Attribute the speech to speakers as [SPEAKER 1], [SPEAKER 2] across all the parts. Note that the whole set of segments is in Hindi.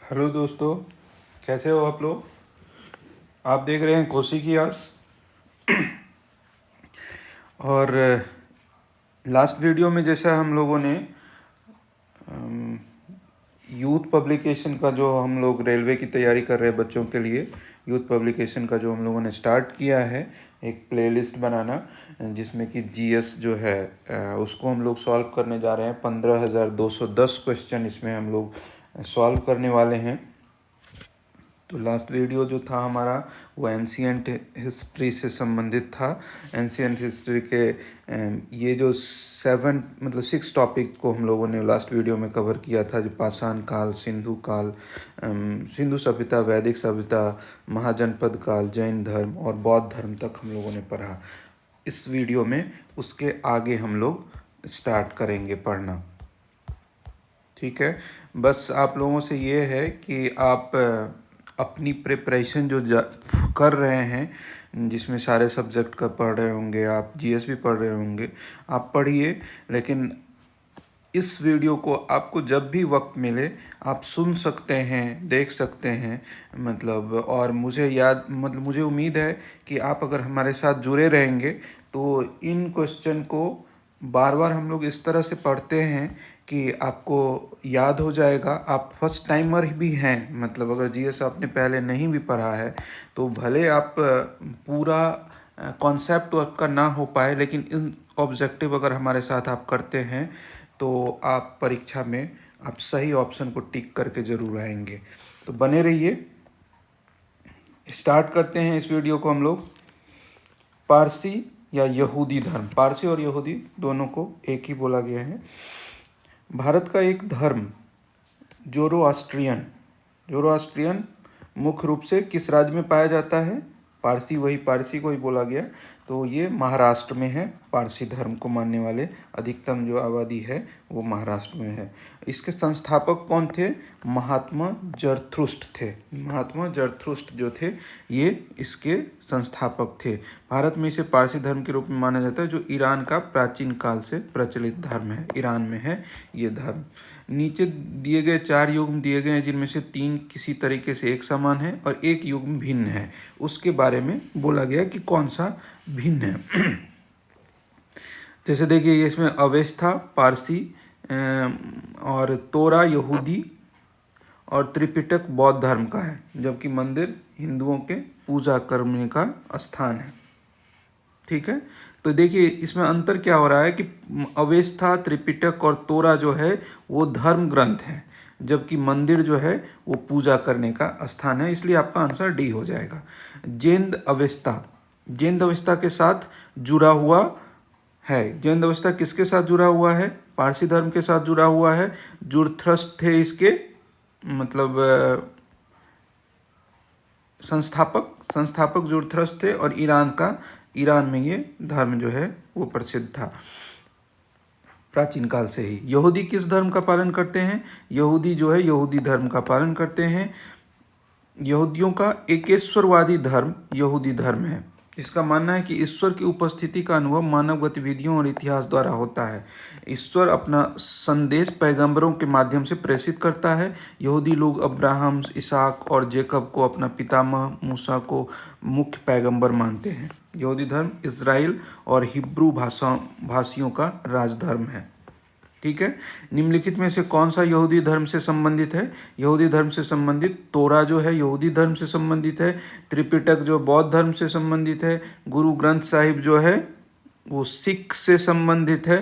[SPEAKER 1] हेलो दोस्तों, कैसे हो आप लोग। आप देख रहे हैं कोसी की आस। और लास्ट वीडियो में जैसा हम लोगों ने यूथ पब्लिकेशन का, जो हम लोग रेलवे की तैयारी कर रहे हैं बच्चों के लिए, यूथ पब्लिकेशन का जो हम लोगों ने स्टार्ट किया है एक प्लेलिस्ट बनाना, जिसमें कि जीएस जो है उसको हम लोग सॉल्व करने जा रहे हैं। 15,210 क्वेश्चन इसमें हम लोग सॉल्व करने वाले हैं। तो लास्ट वीडियो जो था हमारा वो एंशियंट हिस्ट्री से संबंधित था। एंशियंट हिस्ट्री के ये जो 6 टॉपिक को हम लोगों ने लास्ट वीडियो में कवर किया था, जो पाषाण काल, सिंधु काल, सिंधु सभ्यता, वैदिक सभ्यता, महाजनपद काल, जैन धर्म और बौद्ध धर्म तक हम लोगों ने पढ़ा। इस वीडियो में उसके आगे हम लोग स्टार्ट करेंगे पढ़ना। ठीक है, बस आप लोगों से ये है कि आप अपनी प्रिपरेशन जो कर रहे हैं, जिसमें सारे सब्जेक्ट का पढ़ रहे होंगे, आप जीएस भी पढ़ रहे होंगे, आप पढ़िए। लेकिन इस वीडियो को आपको जब भी वक्त मिले आप सुन सकते हैं, देख सकते हैं, और मुझे उम्मीद है कि आप अगर हमारे साथ जुड़े रहेंगे तो इन क्वेश्चन को बार बार हम लोग इस तरह से पढ़ते हैं कि आपको याद हो जाएगा। आप फर्स्ट टाइमर भी हैं, अगर जीएस आपने पहले नहीं भी पढ़ा है तो भले आप पूरा कॉन्सेप्ट आपका ना हो पाए, लेकिन इन ऑब्जेक्टिव अगर हमारे साथ आप करते हैं तो आप परीक्षा में आप सही ऑप्शन को टिक करके ज़रूर आएंगे। तो बने रहिए। स्टार्ट करते हैं इस वीडियो को हम लोग। पारसी या यहूदी धर्म, पारसी और यहूदी दोनों को एक ही बोला गया है। भारत का एक धर्म जोरोआस्ट्रियन जोरोआस्ट्रियन मुख्य रूप से किस राज्य में पाया जाता है? पारसी, वही पारसी को ही बोला गया। तो ये महाराष्ट्र में है। पारसी धर्म को मानने वाले अधिकतम जो आबादी है वो महाराष्ट्र में है। इसके संस्थापक कौन थे? महात्मा जरथुस्ट थे। महात्मा जरथुस्ट जो थे ये इसके संस्थापक थे। भारत में इसे पारसी धर्म के रूप में माना जाता है, जो ईरान का प्राचीन काल से प्रचलित धर्म है। ईरान में है ये धर्म। नीचे दिए गए 4 युग्म दिए गए हैं, जिनमें से 3 किसी तरीके से एक समान है और एक युग्म भिन्न है। उसके बारे में बोला गया कि कौन सा भिन्न है। जैसे देखिए, इसमें अवेस्था पारसी और तोरा यहूदी और त्रिपिटक बौद्ध धर्म का है, जबकि मंदिर हिंदुओं के पूजा करने का स्थान है। ठीक है, तो देखिए इसमें अंतर क्या हो रहा है कि अवेस्था, त्रिपिटक और तोरा जो है वो धर्म ग्रंथ है, जबकि मंदिर जो है वो पूजा करने का स्थान है। इसलिए आपका आंसर डी हो जाएगा। जैन अवेस्ता के साथ जुड़ा हुआ है। जैन अवेस्ता किसके साथ जुड़ा हुआ है? पारसी धर्म के साथ जुड़ा हुआ है। जुरथ्रस्ट थे इसके संस्थापक जुरथ्रस्ट थे, और ईरान में ये धर्म जो है वो प्रसिद्ध था प्राचीन काल से ही। यहूदी किस धर्म का पालन करते हैं? यहूदी जो है यहूदी धर्म का पालन करते हैं। यहूदियों का एकेश्वरवादी धर्म यहूदी धर्म है। इसका मानना है कि ईश्वर की उपस्थिति का अनुभव मानव गतिविधियों और इतिहास द्वारा होता है। ईश्वर अपना संदेश पैगंबरों के माध्यम से प्रेषित करता है। यहूदी लोग अब्राहम, इसहाक और जेकब को अपना पितामह, मूसा को मुख्य पैगंबर मानते हैं। यहूदी धर्म इज़राइल और हिब्रू भाषियों का राजधर्म है। ठीक है, निम्नलिखित में से कौन सा यहूदी धर्म से संबंधित है? यहूदी धर्म से संबंधित तोरा जो है यहूदी धर्म से संबंधित है। त्रिपिटक जो बौद्ध धर्म से संबंधित है। गुरु ग्रंथ साहिब जो है वो सिख से संबंधित है,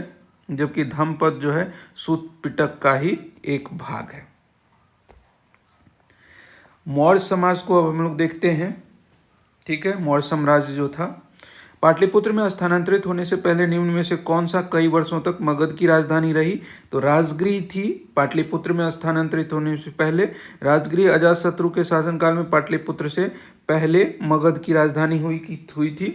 [SPEAKER 1] जबकि धम्मपद जो है सूत पिटक का ही एक भाग है। मौर्य समाज को अब हम लोग देखते हैं। ठीक है, मौर्य साम्राज्य जो था, पाटलिपुत्र में स्थानांतरित होने से पहले निम्न में से कौन सा कई वर्षों तक मगध की राजधानी रही? तो राजगृह थी। पाटलिपुत्र में स्थानांतरित होने से पहले राजगृह अजातशत्रु के शासनकाल में पाटलिपुत्र से पहले मगध की राजधानी हुई थी।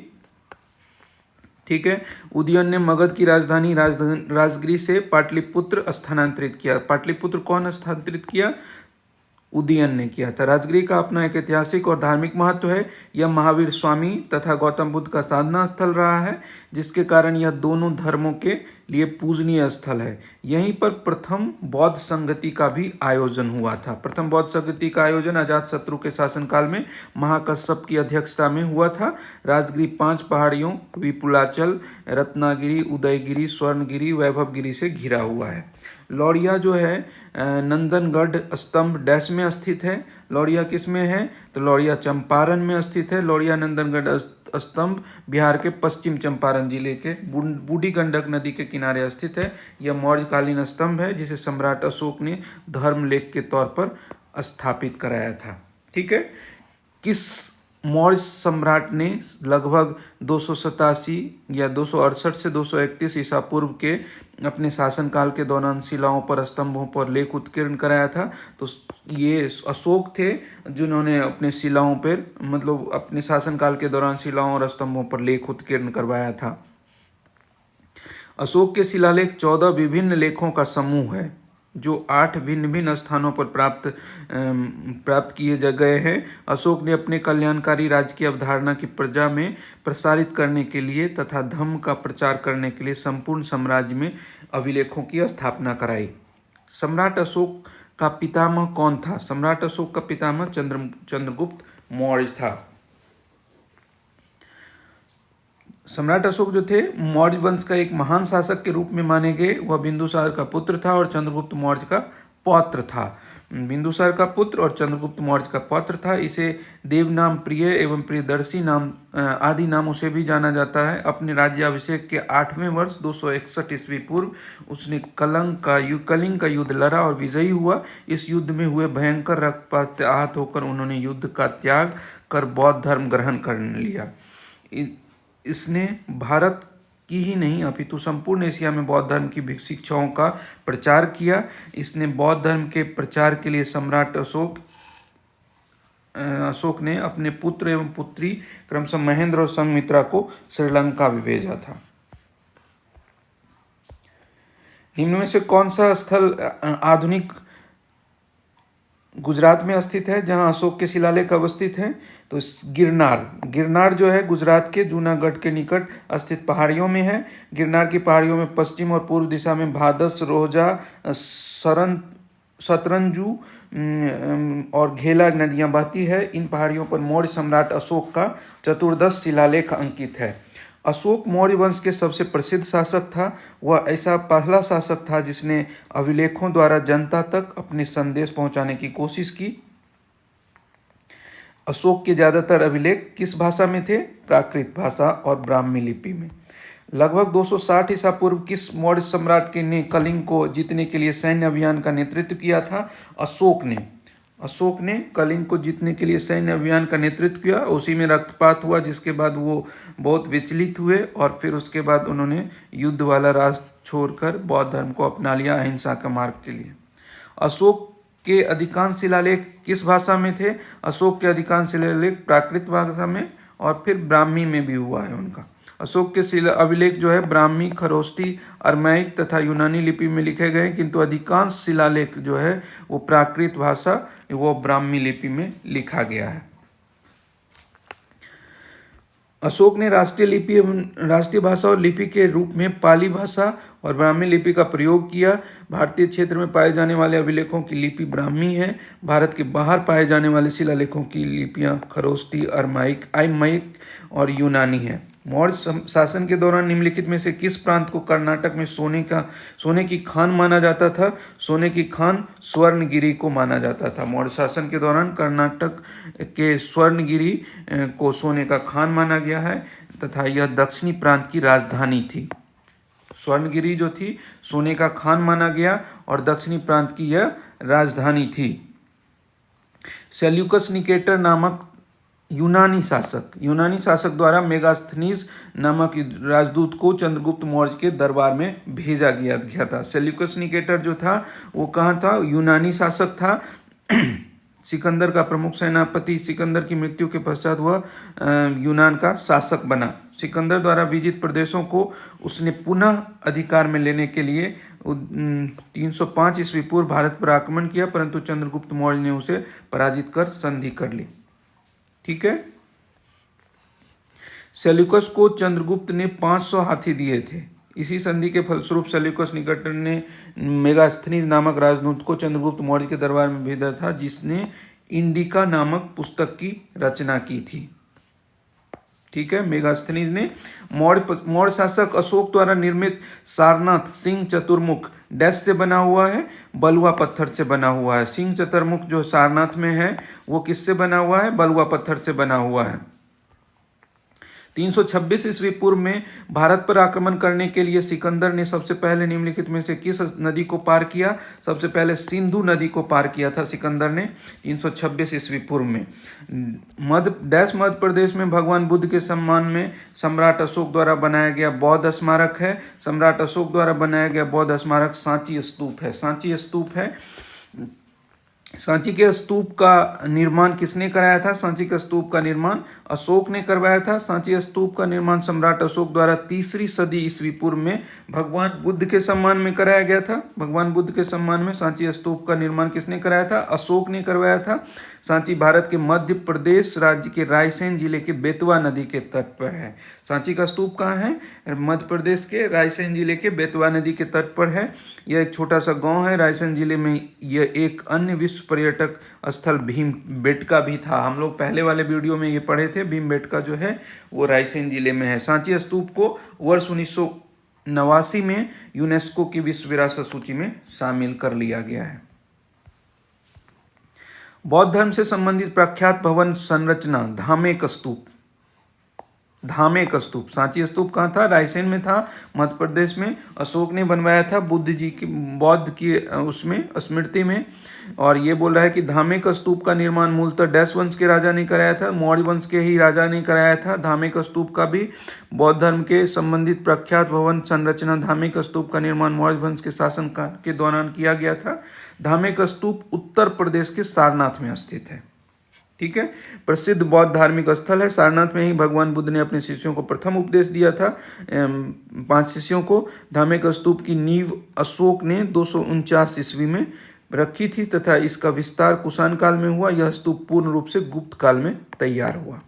[SPEAKER 1] ठीक है, उदयन ने मगध की राजधानी राजगृह से पाटलिपुत्र स्थानांतरित किया। पाटलिपुत्र कौन स्थानांतरित किया? उदयन ने किया था। राजगिरी का अपना एक ऐतिहासिक और धार्मिक महत्व है। यह महावीर स्वामी तथा गौतम बुद्ध का साधना स्थल रहा है, जिसके कारण यह दोनों धर्मों के लिए पूजनीय स्थल है। यहीं पर प्रथम बौद्ध संगति का भी आयोजन हुआ था। प्रथम बौद्ध संगति का आयोजन अजातशत्रु के शासनकाल में महाकश्यप की अध्यक्षता में हुआ था। राजगिरी 5 पहाड़ियों विपुलाचल, रत्नागिरी, उदयगिरी, स्वर्णगिरी, वैभवगिरी से घिरा हुआ है। लौड़िया जो है नंदनगढ़ स्तंभ डैश में स्थित है। लौड़िया किस में है? तो लौड़िया चंपारण में स्थित है। लौड़िया नंदनगढ़ स्तंभ बिहार के पश्चिम चंपारण जिले के बूढ़ी गंडक नदी के किनारे स्थित है। यह मौर्यकालीन स्तंभ है, जिसे सम्राट अशोक ने धर्मलेख के तौर पर स्थापित कराया था। ठीक है। किस मौर्य सम्राट ने लगभग 287 या 268 से 231 ईसा पूर्व के अपने शासनकाल के दौरान शिलाओं पर, स्तंभों पर लेख उत्कीर्ण कराया था? तो ये अशोक थे, जिन्होंने अपने शिलाओं पर, मतलब अपने शासनकाल के दौरान शिलाओं और स्तंभों पर लेख उत्कीर्ण करवाया था। अशोक के शिलालेख 14 विभिन्न लेखों का समूह है, जो 8 भिन्न भिन्न स्थानों पर प्राप्त किए गए हैं। अशोक ने अपने कल्याणकारी राज्य की अवधारणा की प्रजा में प्रसारित करने के लिए तथा धम्म का प्रचार करने के लिए संपूर्ण साम्राज्य में अभिलेखों की स्थापना कराई। सम्राट अशोक का पितामह कौन था? सम्राट अशोक का पितामह चंद्रगुप्त मौर्य था। सम्राट अशोक जो थे, मौर्य वंश का एक महान शासक के रूप में माने गए। वह बिंदुसार का पुत्र था और चंद्रगुप्त मौर्य का पौत्र था। बिंदुसार का पुत्र और चंद्रगुप्त मौर्य का पौत्र था। इसे देवनाम प्रिय एवं प्रियदर्शी नाम आदि नामों से भी जाना जाता है। अपने राज्याभिषेक के 8वें वर्ष 261 ईस्वी पूर्व उसने कलिंग का युद्ध लड़ा और विजयी हुआ। इस युद्ध में हुए भयंकर रक्तपात से आहत होकर उन्होंने युद्ध का त्याग कर बौद्ध धर्म ग्रहण कर लिया। इसने भारत की ही नहीं अपितु संपूर्ण एशिया में बौद्ध धर्म की शिक्षाओं का प्रचार किया। इसने बौद्ध धर्म के प्रचार के लिए सम्राट अशोक ने अपने पुत्र एवं पुत्री क्रमशः महेंद्र और संघमित्रा को श्रीलंका भी भेजा था। निम्न में से कौन सा स्थल आधुनिक गुजरात में स्थित है जहां अशोक के शिलालेख अवस्थित हैं? तो गिरनार जो है गुजरात के जूनागढ़ के निकट स्थित पहाड़ियों में है। गिरनार की पहाड़ियों में पश्चिम और पूर्व दिशा में भादस, रोहजा, सतरंजू और घेला नदियां बहती है। इन पहाड़ियों पर मौर्य सम्राट अशोक का 14 शिलालेख अंकित है। अशोक मौर्य वंश के सबसे प्रसिद्ध शासक था। वह ऐसा पहला शासक था जिसने अभिलेखों द्वारा जनता तक अपने संदेश पहुंचाने की कोशिश की। अशोक के ज्यादातर अभिलेख किस भाषा में थे? प्राकृत भाषा और ब्राह्मी लिपि में। लगभग 260 ईसा पूर्व किस मौर्य सम्राट ने कलिंग को जीतने के लिए सैन्य अभियान का नेतृत्व किया था? अशोक ने कलिंग को जीतने के लिए सैन्य अभियान का नेतृत्व किया। उसी में रक्तपात हुआ, जिसके बाद वो बहुत विचलित हुए और फिर उसके बाद उन्होंने युद्ध वाला रास्ता छोड़कर बौद्ध धर्म को अपना लिया अहिंसा का मार्ग के लिए। अशोक के अधिकांश शिलालेख किस भाषा में थे? अशोक के अधिकांश शिलालेख प्राकृत भाषा में और फिर ब्राह्मी में भी हुआ है उनका। अशोक के अभिलेख जो है ब्राह्मी, खरोष्टी, अरमैक तथा यूनानी लिपि में लिखे गए, किंतु अधिकांश शिलालेख जो है वो प्राकृत भाषा, वो ब्राह्मी लिपि में लिखा गया है। अशोक ने राष्ट्रीय भाषा और लिपि के रूप में पाली भाषा और ब्राह्मी लिपि का प्रयोग किया। भारतीय क्षेत्र में पाए जाने वाले अभिलेखों की लिपि ब्राह्मी है। भारत के बाहर पाए जाने वाले शिलालेखों की लिपियां खरोष्टी, अरमैक और यूनानी है। मौर्य शासन के दौरान निम्नलिखित में से किस प्रांत को कर्नाटक में सोने की खान माना जाता था? सोने की खान स्वर्णगिरी को माना जाता था। मौर्य शासन के दौरान कर्नाटक के स्वर्णगिरी को सोने का खान माना गया है तथा यह दक्षिणी प्रांत की राजधानी थी। स्वर्णगिरी जो थी सोने का खान माना गया और दक्षिणी प्रांत की यह राजधानी थी। सेल्यूकस निकेटर नामक यूनानी शासक द्वारा मेगास्थनीज नामक राजदूत को चंद्रगुप्त मौर्य के दरबार में भेजा गया था। सेल्यूकस निकेटर जो था वो कहाँ था? यूनानी शासक था। सिकंदर का प्रमुख सेनापति। सिकंदर की मृत्यु के पश्चात वह यूनान का शासक बना। सिकंदर द्वारा विजित प्रदेशों को उसने पुनः अधिकार में लेने के लिए 305 ईस्वी पूर्व भारत पर आक्रमण किया, परंतु चंद्रगुप्त मौर्य ने उसे पराजित कर संधि कर ली। ठीक है। सेल्यूकस को चंद्रगुप्त ने 500 हाथी दिए थे। इसी संधि के फलस्वरूप सेल्यूकस निकेटर ने मेगास्थनीज नामक राजदूत को चंद्रगुप्त मौर्य के दरबार में भेजा था, जिसने इंडिका नामक पुस्तक की रचना की थी। ठीक है। मेगास्थनीज ने मौर्य शासक अशोक द्वारा निर्मित सारनाथ सिंह चतुर्मुख डैश से बना हुआ है, बलुआ पत्थर से बना हुआ है। सिंह चतुर्मुख जो सारनाथ में है वो किससे बना हुआ है? बलुआ पत्थर से बना हुआ है। 326 ईस्वी पूर्व में भारत पर आक्रमण करने के लिए सिकंदर ने सबसे पहले निम्नलिखित में से किस नदी को पार किया? सबसे पहले सिंधु नदी को पार किया था सिकंदर ने 326 ईस्वी पूर्व में। मध्य प्रदेश में भगवान बुद्ध के सम्मान में सम्राट अशोक द्वारा बनाया गया बौद्ध स्मारक है। सम्राट अशोक द्वारा बनाया गया बौद्ध स्मारक सांची स्तूप है। सांची स्तूप है। सांची के स्तूप का निर्माण किसने कराया था? सांची के स्तूप का निर्माण अशोक ने करवाया था। सांची स्तूप का निर्माण सम्राट अशोक द्वारा 3री सदी ईस्वी पूर्व में भगवान बुद्ध के सम्मान में कराया गया था। भगवान बुद्ध के सम्मान में सांची स्तूप का निर्माण किसने कराया था? अशोक ने करवाया था। सांची भारत के मध्य प्रदेश राज्य के रायसेन जिले के बेतवा नदी के तट पर है। सांची का स्तूप कहाँ है? मध्य प्रदेश के रायसेन जिले के बेतवा नदी के तट पर है। यह एक छोटा सा गांव है रायसेन जिले में। यह एक अन्य विश्व पर्यटक स्थल भीमबेटका भी था। हम लोग पहले वाले वीडियो में ये पढ़े थे। भीमबेटका जो है वो रायसेन जिले में है। सांची स्तूप को वर्ष 1989 में यूनेस्को की विश्व विरासत सूची में शामिल कर लिया गया है। बौद्ध धर्म से संबंधित प्रख्यात भवन संरचना धामेक स्तूप। धामेक स्तूप। सांची स्तूप कहाँ था? रायसेन में था, मध्य प्रदेश में। अशोक ने बनवाया था बुद्ध जी की बौद्ध की उसमें स्मृति में। और ये बोल रहा है कि धामेक स्तूप का निर्माण मूलतः डैश वंश के राजा ने कराया था, मौर्य वंश के ही राजा ने कराया था। धामेक स्तूप का भी बौद्ध धर्म के संबंधित प्रख्यात भवन संरचना धामेक स्तूप का निर्माण मौर्य वंश के शासनकाल के दौरान किया गया था। धामेक स्तूप उत्तर प्रदेश के सारनाथ में स्थित है। ठीक है। प्रसिद्ध बौद्ध धार्मिक स्थल है। सारनाथ में ही भगवान बुद्ध ने अपने शिष्यों को प्रथम उपदेश दिया था, 5 शिष्यों को। धामेक स्तूप की नींव अशोक ने 249 ईस्वी में रखी थी तथा इसका विस्तार कुषाण काल में हुआ। यह स्तूप पूर्ण रूप से गुप्त काल में तैयार हुआ।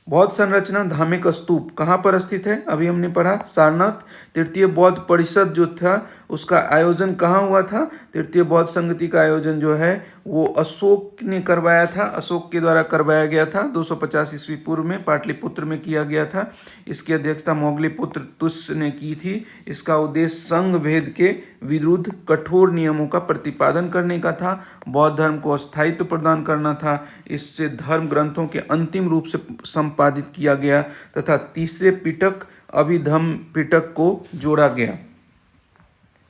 [SPEAKER 1] बौद्ध संरचना धामेक स्तूप कहाँ पर स्थित है? अभी हमने पढ़ा सारनाथ। तृतीय बौद्ध परिषद जो था उसका आयोजन कहाँ हुआ था? तृतीय बौद्ध संगति का आयोजन जो है वो अशोक ने करवाया था। अशोक के द्वारा करवाया गया था 250 ईस्वी पूर्व में पाटलिपुत्र में किया गया था। इसकी अध्यक्षता मोगलीपुत्र तुस्य ने की थी। इसका उद्देश्य संघ भेद के विरुद्ध कठोर नियमों का प्रतिपादन करने का था। बौद्ध धर्म को स्थायित्व प्रदान करना था। इससे धर्म ग्रंथों के अंतिम रूप से संपादित किया गया तथा तीसरे पिटक अभिधम्म पिटक को जोड़ा गया।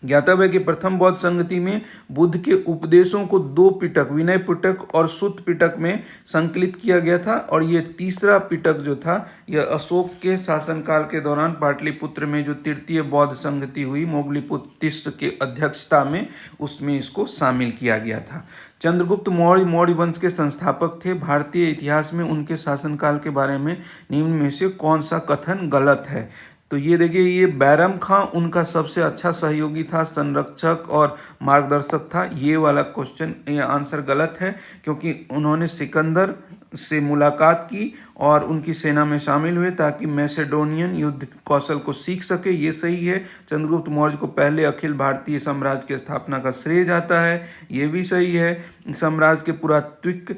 [SPEAKER 1] ज्ञातव्य है कि प्रथम बौद्ध संगति में बुद्ध के उपदेशों को 2 पिटक विनय पिटक और सुत्त पिटक में संकलित किया गया था। और ये तीसरा पिटक जो था यह अशोक के शासनकाल के दौरान पाटलिपुत्र में जो तृतीय बौद्ध संगति हुई मोगलीपुत्र तिस्स के अध्यक्षता में, उसमें इसको शामिल किया गया था। चंद्रगुप्त मौर्य वंश के संस्थापक थे। भारतीय इतिहास में उनके शासनकाल के बारे में निम्न में से कौन सा कथन गलत है? तो ये देखिए, ये बैरम खां उनका सबसे अच्छा सहयोगी था, संरक्षक और मार्गदर्शक था। ये वाला क्वेश्चन, ये आंसर गलत है क्योंकि उन्होंने सिकंदर से मुलाकात की और उनकी सेना में शामिल हुए ताकि मैसेडोनियन युद्ध कौशल को सीख सके। ये सही है। चंद्रगुप्त मौर्य को पहले अखिल भारतीय साम्राज्य की स्थापना का श्रेय जाता है। ये भी सही है। साम्राज्य के पुरातात्विक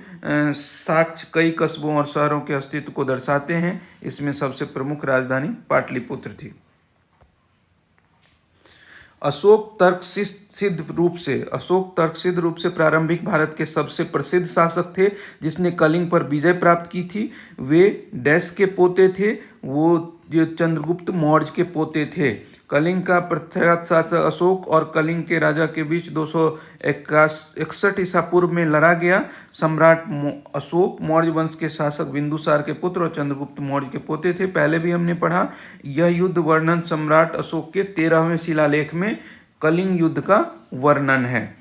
[SPEAKER 1] साक्ष्य कई कस्बों और शहरों के अस्तित्व को दर्शाते हैं। इसमें सबसे प्रमुख राजधानी पाटलिपुत्र थी। अशोक तर्कसिद्ध रूप से प्रारंभिक भारत के सबसे प्रसिद्ध शासक थे जिसने कलिंग पर विजय प्राप्त की थी। वे डैश के पोते थे, वो जो चंद्रगुप्त मौर्य के पोते थे। कलिंग का प्रख्यात शासक अशोक और कलिंग के राजा के बीच 261 ईसा पूर्व में लड़ा गया। सम्राट अशोक मौर्य वंश के शासक बिंदुसार के पुत्र और चंद्रगुप्त मौर्य के पोते थे। पहले भी हमने पढ़ा। यह युद्ध वर्णन सम्राट अशोक के 13वें शिलालेख में कलिंग युद्ध का वर्णन है।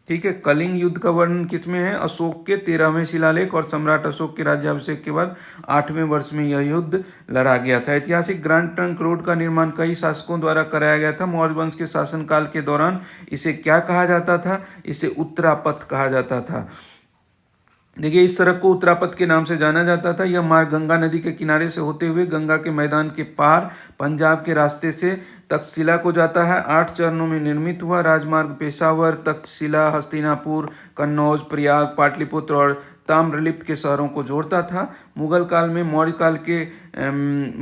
[SPEAKER 1] ठीक है। कलिंग युद्ध का वर्णन किसमें है? अशोक के 13वें शिलालेख और सम्राट अशोक के राज्याभिषेक के बाद 8वें वर्ष में यह युद्ध लड़ा गया था। ऐतिहासिक ग्रैंड ट्रंक रोड का निर्माण कई शासकों द्वारा कराया गया था। मौर्य वंश के शासनकाल के दौरान इसे क्या कहा जाता था? इसे उत्तरापथ कहा जाता था। देखिए, इस सड़क को उत्तरापथ के नाम से जाना जाता था। यह मार्ग गंगा नदी के किनारे से होते हुए गंगा के मैदान के पार पंजाब के रास्ते से तक्षशिला को जाता है। 8 चरणों में निर्मित हुआ राजमार्ग पेशावर, तक्षशिला, हस्तिनापुर, कन्नौज, प्रयाग, पाटलिपुत्र और ताम्रलिप्त के शहरों को जोड़ता था। मुगल काल में मौर्य काल के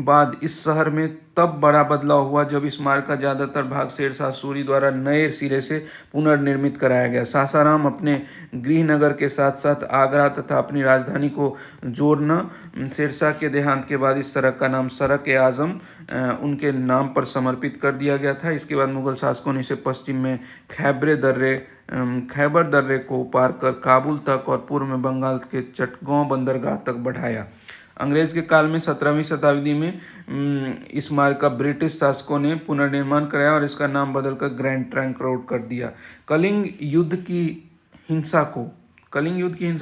[SPEAKER 1] बाद इस शहर में तब बड़ा बदलाव हुआ जब इस मार्ग का ज़्यादातर भाग शेरशाह सूरी द्वारा नए सिरे से पुनर्निर्मित कराया गया। सासाराम अपने गृहनगर के साथ साथ आगरा तथा अपनी राजधानी को जोड़ना। शेरशाह के देहांत के बाद इस सड़क का नाम सड़क-ए-आज़म उनके नाम पर समर्पित कर दिया गया था। इसके बाद मुगल शासकों ने इसे पश्चिम में खैबर दर्रे को पार कर काबुल तक और पूर्व में बंगाल के चटगांव बंदरगाह तक बढ़ाया। अंग्रेज के काल में 17वीं शताब्दी में इस मार्ग का ब्रिटिश शासकों ने पुनर्निर्माण कराया और इसका नाम बदलकर ग्रैंड ट्रंक रोड कर दिया। कलिंग युद्ध की हिंसा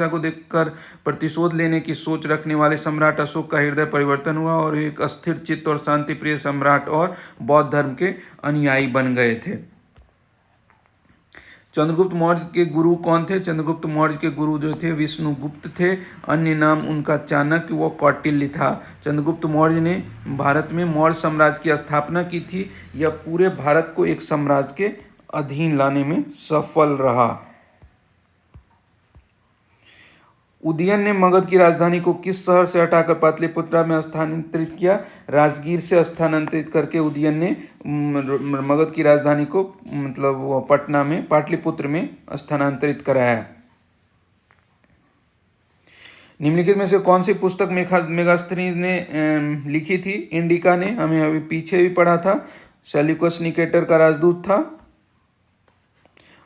[SPEAKER 1] को देखकर प्रतिशोध लेने की सोच रखने वाले सम्राट अशोक का हृदय परिवर्तन हुआ और एक अस्थिर चित्त और शांति प्रिय सम्राट और बौद्ध धर्म के अनुयायी बन गए थे। चंद्रगुप्त मौर्य के गुरु कौन थे? चंद्रगुप्त मौर्य के गुरु जो थे विष्णुगुप्त थे। अन्य नाम उनका चाणक्य व कौटिल्य था। चंद्रगुप्त मौर्य ने भारत में मौर्य साम्राज्य की स्थापना की थी। यह पूरे भारत को एक साम्राज्य के अधीन लाने में सफल रहा। उदयन ने मगध की राजधानी को किस शहर से हटाकर पाटलिपुत्र में स्थानांतरित किया? राजगीर से स्थानांतरित करके उदयन ने मगध की राजधानी को मतलब पटना में पाटलिपुत्र में स्थानांतरित कराया। निम्नलिखित में से कौन सी पुस्तक मेगास्थनीज ने लिखी थी? इंडिका ने, हमें अभी पीछे भी पढ़ा था। सेल्यूकस निकेटर का राजदूत था।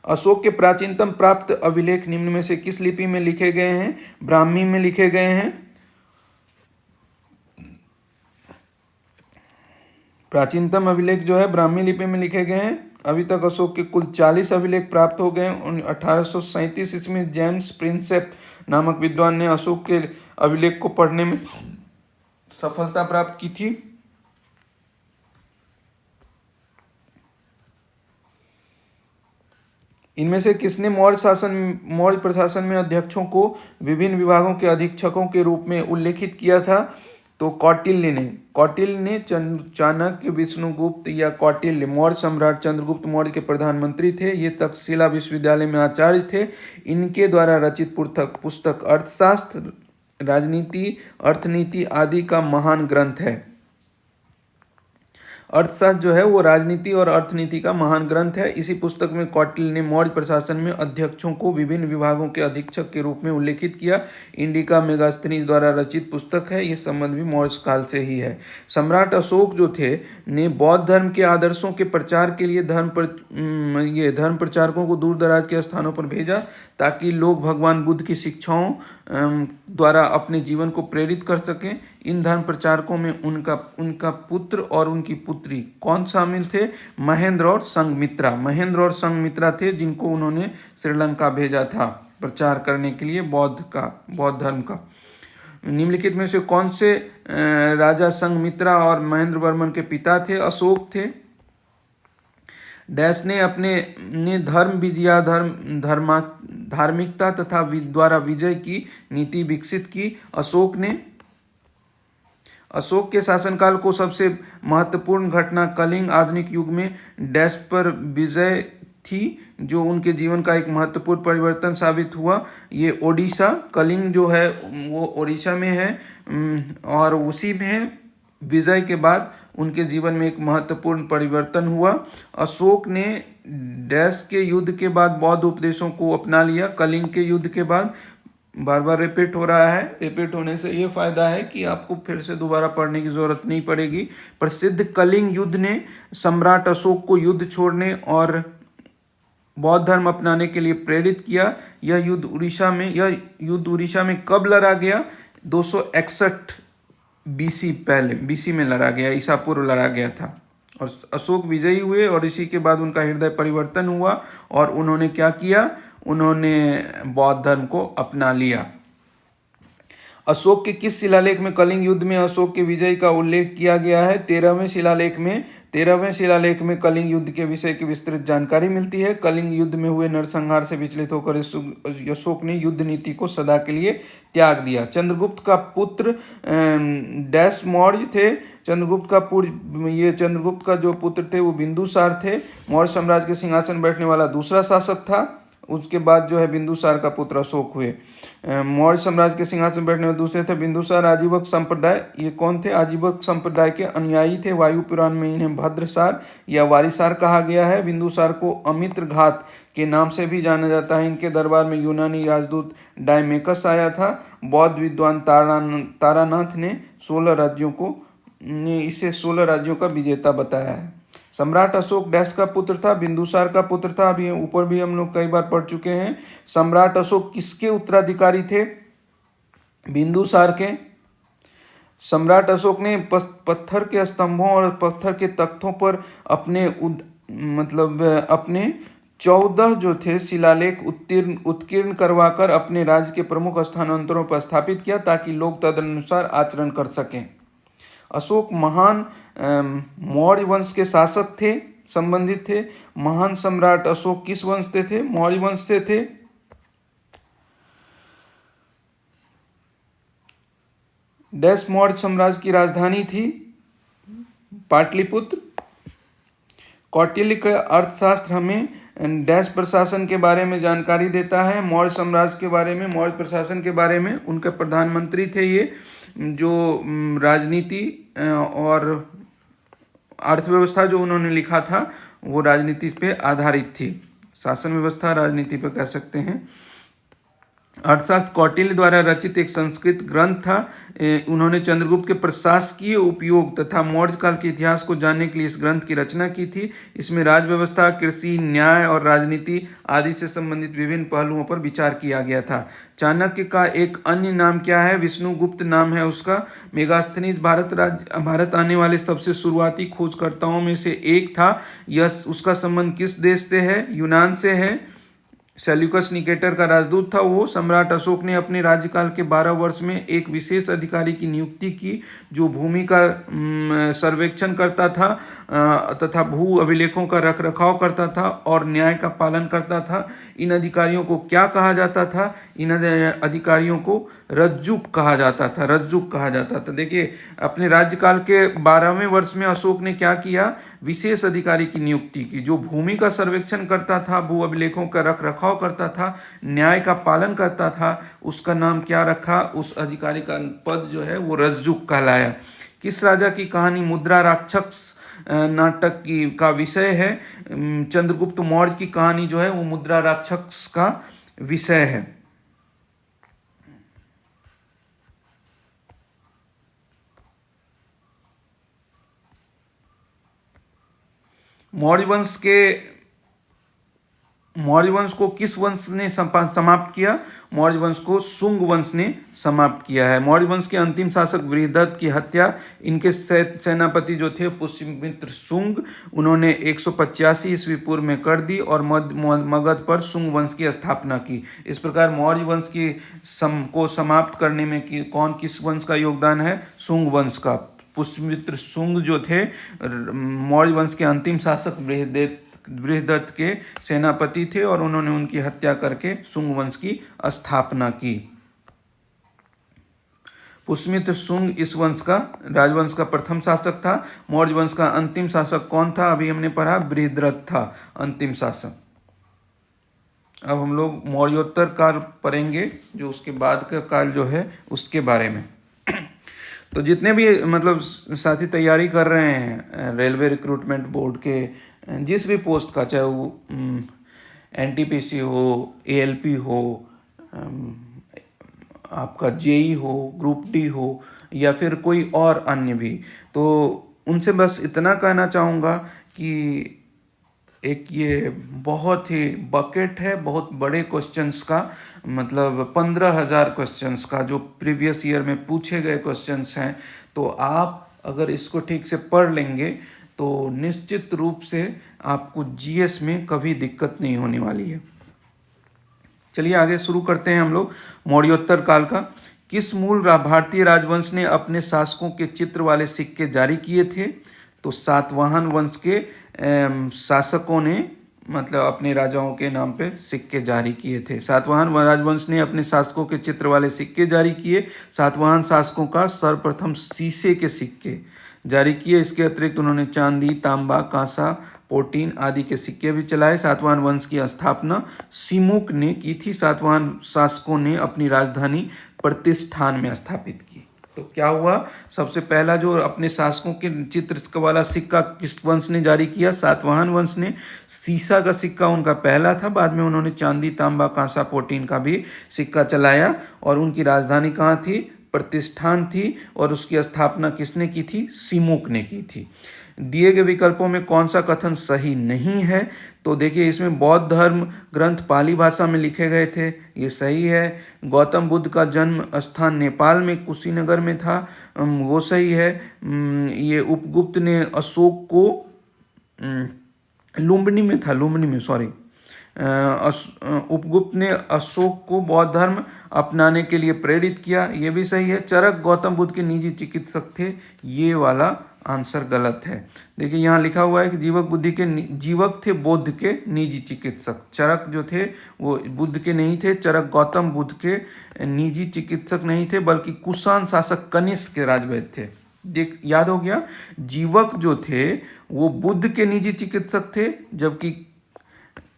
[SPEAKER 1] अशोक के प्राचीनतम प्राप्त अभिलेख निम्न में से किस लिपि में लिखे गए हैं? ब्राह्मी में लिखे गए हैं। प्राचीनतम अभिलेख जो है ब्राह्मी लिपि में लिखे गए हैं। अभी तक अशोक के कुल 40 अभिलेख प्राप्त हो गए। 1837 ईस्वी में जेम्स प्रिंसेप नामक विद्वान ने अशोक के अभिलेख को पढ़ने में सफलता प्राप्त की थी। इनमें से किसने मौर्य प्रशासन में अध्यक्षों को विभिन्न विभागों के अधीक्षकों के रूप में उल्लेखित किया था? तो कौटिल्य ने चाणक्य, विष्णुगुप्त या कौटिल्य मौर्य सम्राट चंद्रगुप्त मौर्य के प्रधानमंत्री थे। ये तक्षशिला विश्वविद्यालय में आचार्य थे। इनके द्वारा रचित पुस्तक अर्थशास्त्र, राजनीति, अर्थनीति आदि का महान ग्रंथ है। अर्थशास्त्र जो है वो राजनीति और अर्थनीति का महान ग्रंथ है। इसी पुस्तक में कौटिल्य ने मौर्य प्रशासन में अध्यक्षों को विभिन्न विभागों के अधीक्षक के रूप में उल्लेखित किया। इंडिका मेगास्थनीज द्वारा रचित पुस्तक है। यह संबंध भी मौर्य काल से ही है। सम्राट अशोक जो थे ने बौद्ध धर्म के आदर्शों के प्रचार के लिए धर्म प्रचारकों को दूर दराज के स्थानों पर भेजा ताकि लोग भगवान बुद्ध की शिक्षाओं द्वारा अपने जीवन को प्रेरित कर सकें। इन धर्म प्रचारकों में उनका पुत्र और उनकी पुत्री कौन शामिल थे? महेंद्र और संघमित्रा थे, जिनको उन्होंने श्रीलंका भेजा था प्रचार करने के लिए बौद्ध धर्म का। निम्नलिखित में से कौन से राजा संघमित्रा और महेंद्र वर्मन के पिता थे? अशोक थे। डैश ने अपने धर्म विजया धार्मिकता तथा द्वारा विजय की नीति विकसित की। अशोक के शासनकाल को सबसे महत्वपूर्ण घटना कलिंग आधुनिक युग में डैश पर विजय थी, जो उनके जीवन का एक महत्वपूर्ण परिवर्तन साबित हुआ। ये ओडिशा, कलिंग जो है वो ओडिशा में है और उसी में विजय के बाद उनके जीवन में एक महत्वपूर्ण परिवर्तन हुआ। अशोक ने डैश के युद्ध के बाद बौद्ध उपदेशों को अपना लिया। कलिंग के युद्ध के बाद बार बार रिपीट हो रहा है। रिपीट होने से ये फायदा है कि आपको फिर से दोबारा पढ़ने की जरूरत नहीं पड़ेगी। प्रसिद्ध कलिंग युद्ध ने सम्राट अशोक को युद्ध छोड़ने और बौद्ध धर्म अपनाने के लिए प्रेरित किया। यह युद्ध उड़ीसा में कब लड़ा गया? 261 बीसी में लड़ा गया, ईसा पूर्व लड़ा गया था। और अशोक विजयी हुए और इसी के बाद उनका हृदय परिवर्तन हुआ और उन्होंने क्या किया? उन्होंने बौद्ध धर्म को अपना लिया। अशोक के किस शिलालेख में कलिंग युद्ध में अशोक के विजय का उल्लेख किया गया है? 13वें शिलालेख में कलिंग युद्ध के विषय की विस्तृत जानकारी मिलती है। कलिंग युद्ध में हुए नरसंहार से विचलित होकर अशोक ने युद्ध नीति को सदा के लिए त्याग दिया। चंद्रगुप्त का पुत्र डैश मौर्य थे। चंद्रगुप्त का जो पुत्र थे वो बिंदुसार थे। मौर्य साम्राज्य के सिंहासन बैठने वाला दूसरा शासक था। उसके बाद जो है बिंदुसार का पुत्र अशोक हुए। मौर्य साम्राज्य के सिंहासन बैठने वाले दूसरे थे बिंदुसार। आजीवक संप्रदाय, ये कौन थे? आजीवक संप्रदाय के अनुयायी थे। वायु पुराण में इन्हें भद्रसार या वारिसार कहा गया है। बिंदुसार को अमित्र घात के नाम से भी जाना जाता है। इनके दरबार में यूनानी राजदूत डायमेकस आया था। बौद्ध विद्वान तारानाथ ने इसे 16 राज्यों का विजेता बताया है। सम्राट अशोक डैश का पुत्र था? बिंदुसार का पुत्र था। अभी ऊपर भी हम लोग कई बार पढ़ चुके हैं। सम्राट अशोक किसके उत्तराधिकारी थे? बिंदुसार के। सम्राट अशोक ने पत्थर के स्तंभों और पत्थर के तख्तों पर अपने 14 जो थे शिलालेख उत्कीर्ण करवाकर अपने राज्य के प्रमुख स्थानांतरों पर स्थापित किया ताकि लोग तदनुसार आचरण कर सकें। अशोक महान मौर्य वंश के शासक थे, संबंधित थे। महान सम्राट अशोक किस वंश से थे? मौर्य वंश से थे। डैश मौर्य साम्राज्य की राजधानी थी? पाटलिपुत्र। कौटिल्य का अर्थशास्त्र हमें डैश प्रशासन के बारे में जानकारी देता है। मौर्य साम्राज्य के बारे में, मौर्य प्रशासन के बारे में। उनके प्रधानमंत्री थे ये, जो राजनीति और अर्थव्यवस्था जो उन्होंने लिखा था वो राजनीति पे आधारित थी। शासन व्यवस्था राजनीति पे कह सकते हैं। अर्थशास्त्र कौटिल्य द्वारा रचित एक संस्कृत ग्रंथ था। उन्होंने चंद्रगुप्त के प्रशासकीय उपयोग तथा मौर्य काल के इतिहास को जानने के लिए इस ग्रंथ की रचना की थी। इसमें राजव्यवस्था, कृषि, न्याय और राजनीति आदि से संबंधित विभिन्न पहलुओं पर विचार किया गया था। चाणक्य का एक अन्य नाम क्या है? विष्णुगुप्त नाम है उसका। मेगास्थनीज भारत आने वाले सबसे शुरुआती खोजकर्ताओं में से एक था। यह उसका संबंध किस देश से है? यूनान से है। सेल्यूकस निकेटर का राजदूत था वो। सम्राट अशोक ने अपने राज्यकाल के 12 वर्ष में एक विशेष अधिकारी की नियुक्ति की जो भूमि का सर्वेक्षण करता था तथा भू अभिलेखों का रखरखाव करता था और न्याय का पालन करता था। इन अधिकारियों को क्या कहा जाता था? इन अधिकारियों को रज्जुक कहा जाता था। रज्जुक कहा जाता था। देखिए, अपने राज्यकाल के 12वें वर्ष में अशोक ने क्या किया? विशेष अधिकारी की नियुक्ति की जो भूमि का सर्वेक्षण करता था, भू अभिलेखों का रखरखाव करता था, न्याय का पालन करता था। उसका नाम क्या रखा? उस अधिकारी का पद जो है वो रज्जुक कहलाया। किस राजा की कहानी मुद्रा राक्षस नाटक का विषय है? चंद्रगुप्त मौर्य की कहानी जो है वो मुद्रा राक्षस का विषय है। मौर्य वंश को किस वंश ने समाप्त किया? मौर्य वंश को शुंग वंश ने समाप्त किया है। मौर्य वंश के अंतिम शासक बृहदत्त की हत्या इनके सेनापति जो थे पुष्यमित्र शुंग, उन्होंने 185 ईस्वी पूर्व में कर दी और मगध पर शुंग वंश की स्थापना की। इस प्रकार मौर्य वंश को समाप्त करने में किस वंश का योगदान है? शुंग वंश का। पुष्यमित्र शुंग जो थे मौर्य वंश के अंतिम शासक बृहदत्त के सेनापति थे और उन्होंने उनकी हत्या करके शुंग वंश की स्थापना की। पुष्यमित्र शुंग इस वंश का, राजवंश का प्रथम शासक था। मौर्य वंश का अंतिम शासक कौन था? अभी हमने पढ़ा, बृहदत्त था अंतिम शासक। अब हम लोग मौर्योत्तर काल पढ़ेंगे, जो उसके बाद का काल जो है उसके बारे में। तो जितने भी साथी तैयारी कर रहे हैं रेलवे रिक्रूटमेंट बोर्ड के जिस भी पोस्ट का, चाहे वो NTPC हो, ALP हो, आपका JEE हो, ग्रुप D हो या फिर कोई और अन्य भी, तो उनसे बस इतना कहना चाहूँगा कि एक ये बहुत ही बकेट है बहुत बड़े क्वेश्चंस का, 15,000 क्वेश्चंस का जो प्रीवियस ईयर में पूछे गए क्वेश्चंस हैं। तो आप अगर इसको ठीक से पढ़ लेंगे तो निश्चित रूप से आपको GS में कभी दिक्कत नहीं होने वाली है। चलिए आगे शुरू करते हैं हम लोग मौर्योत्तर काल का। किस मूल भारतीय राजवंश ने अपने शासकों के चित्र वाले सिक्के जारी किए थे? तो सातवाहन वंश के शासकों ने मतलब अपने राजाओं के नाम पे सिक्के जारी किए थे। सातवाहन राजवंश ने अपने शासकों के चित्र वाले सिक्के जारी किए। सातवाहन शासकों का सर्वप्रथम शीशे के सिक्के जारी किए। इसके अतिरिक्त उन्होंने चांदी, तांबा, कांसा, पोटीन आदि के सिक्के भी चलाए। सातवाहन वंश की स्थापना सिमुक ने की थी। सातवाहन शासकों ने अपनी राजधानी प्रतिष्ठान में स्थापित की। तो क्या हुआ, सबसे पहला जो अपने शासकों के चित्र वाला सिक्का किस वंश ने जारी किया? सातवाहन वंश ने। सीसा का सिक्का उनका पहला था। बाद में उन्होंने चांदी, तांबा, कांसा, पोटीन का भी सिक्का चलाया। और उनकी राजधानी कहाँ थी? प्रतिष्ठान थी। और उसकी स्थापना किसने की थी? सिमुक ने की थी। दिए गए विकल्पों में कौन सा कथन सही नहीं है? तो देखिए इसमें बौद्ध धर्म ग्रंथ पाली भाषा में लिखे गए थे, ये सही है। गौतम बुद्ध का जन्म स्थान नेपाल में कुशीनगर में था, वो सही है। ये उपगुप्त ने अशोक को लुम्बिनी में था, लुम्बिनी में सॉरी, उपगुप्त ने अशोक को बौद्ध धर्म अपनाने के लिए प्रेरित किया, ये भी सही है। चरक गौतम बुद्ध के निजी चिकित्सक थे, ये वाला आंसर गलत है। देखिए यहाँ लिखा हुआ है कि जीवक थे बुद्ध के निजी चिकित्सक। चरक जो थे वो बुद्ध के नहीं थे, चरक गौतम बुद्ध के निजी चिकित्सक नहीं थे, बल्कि कुषाण शासक कनिष्क के राजवैद्य थे। देख याद हो गया, जीवक जो थे वो बुद्ध के निजी चिकित्सक थे, जबकि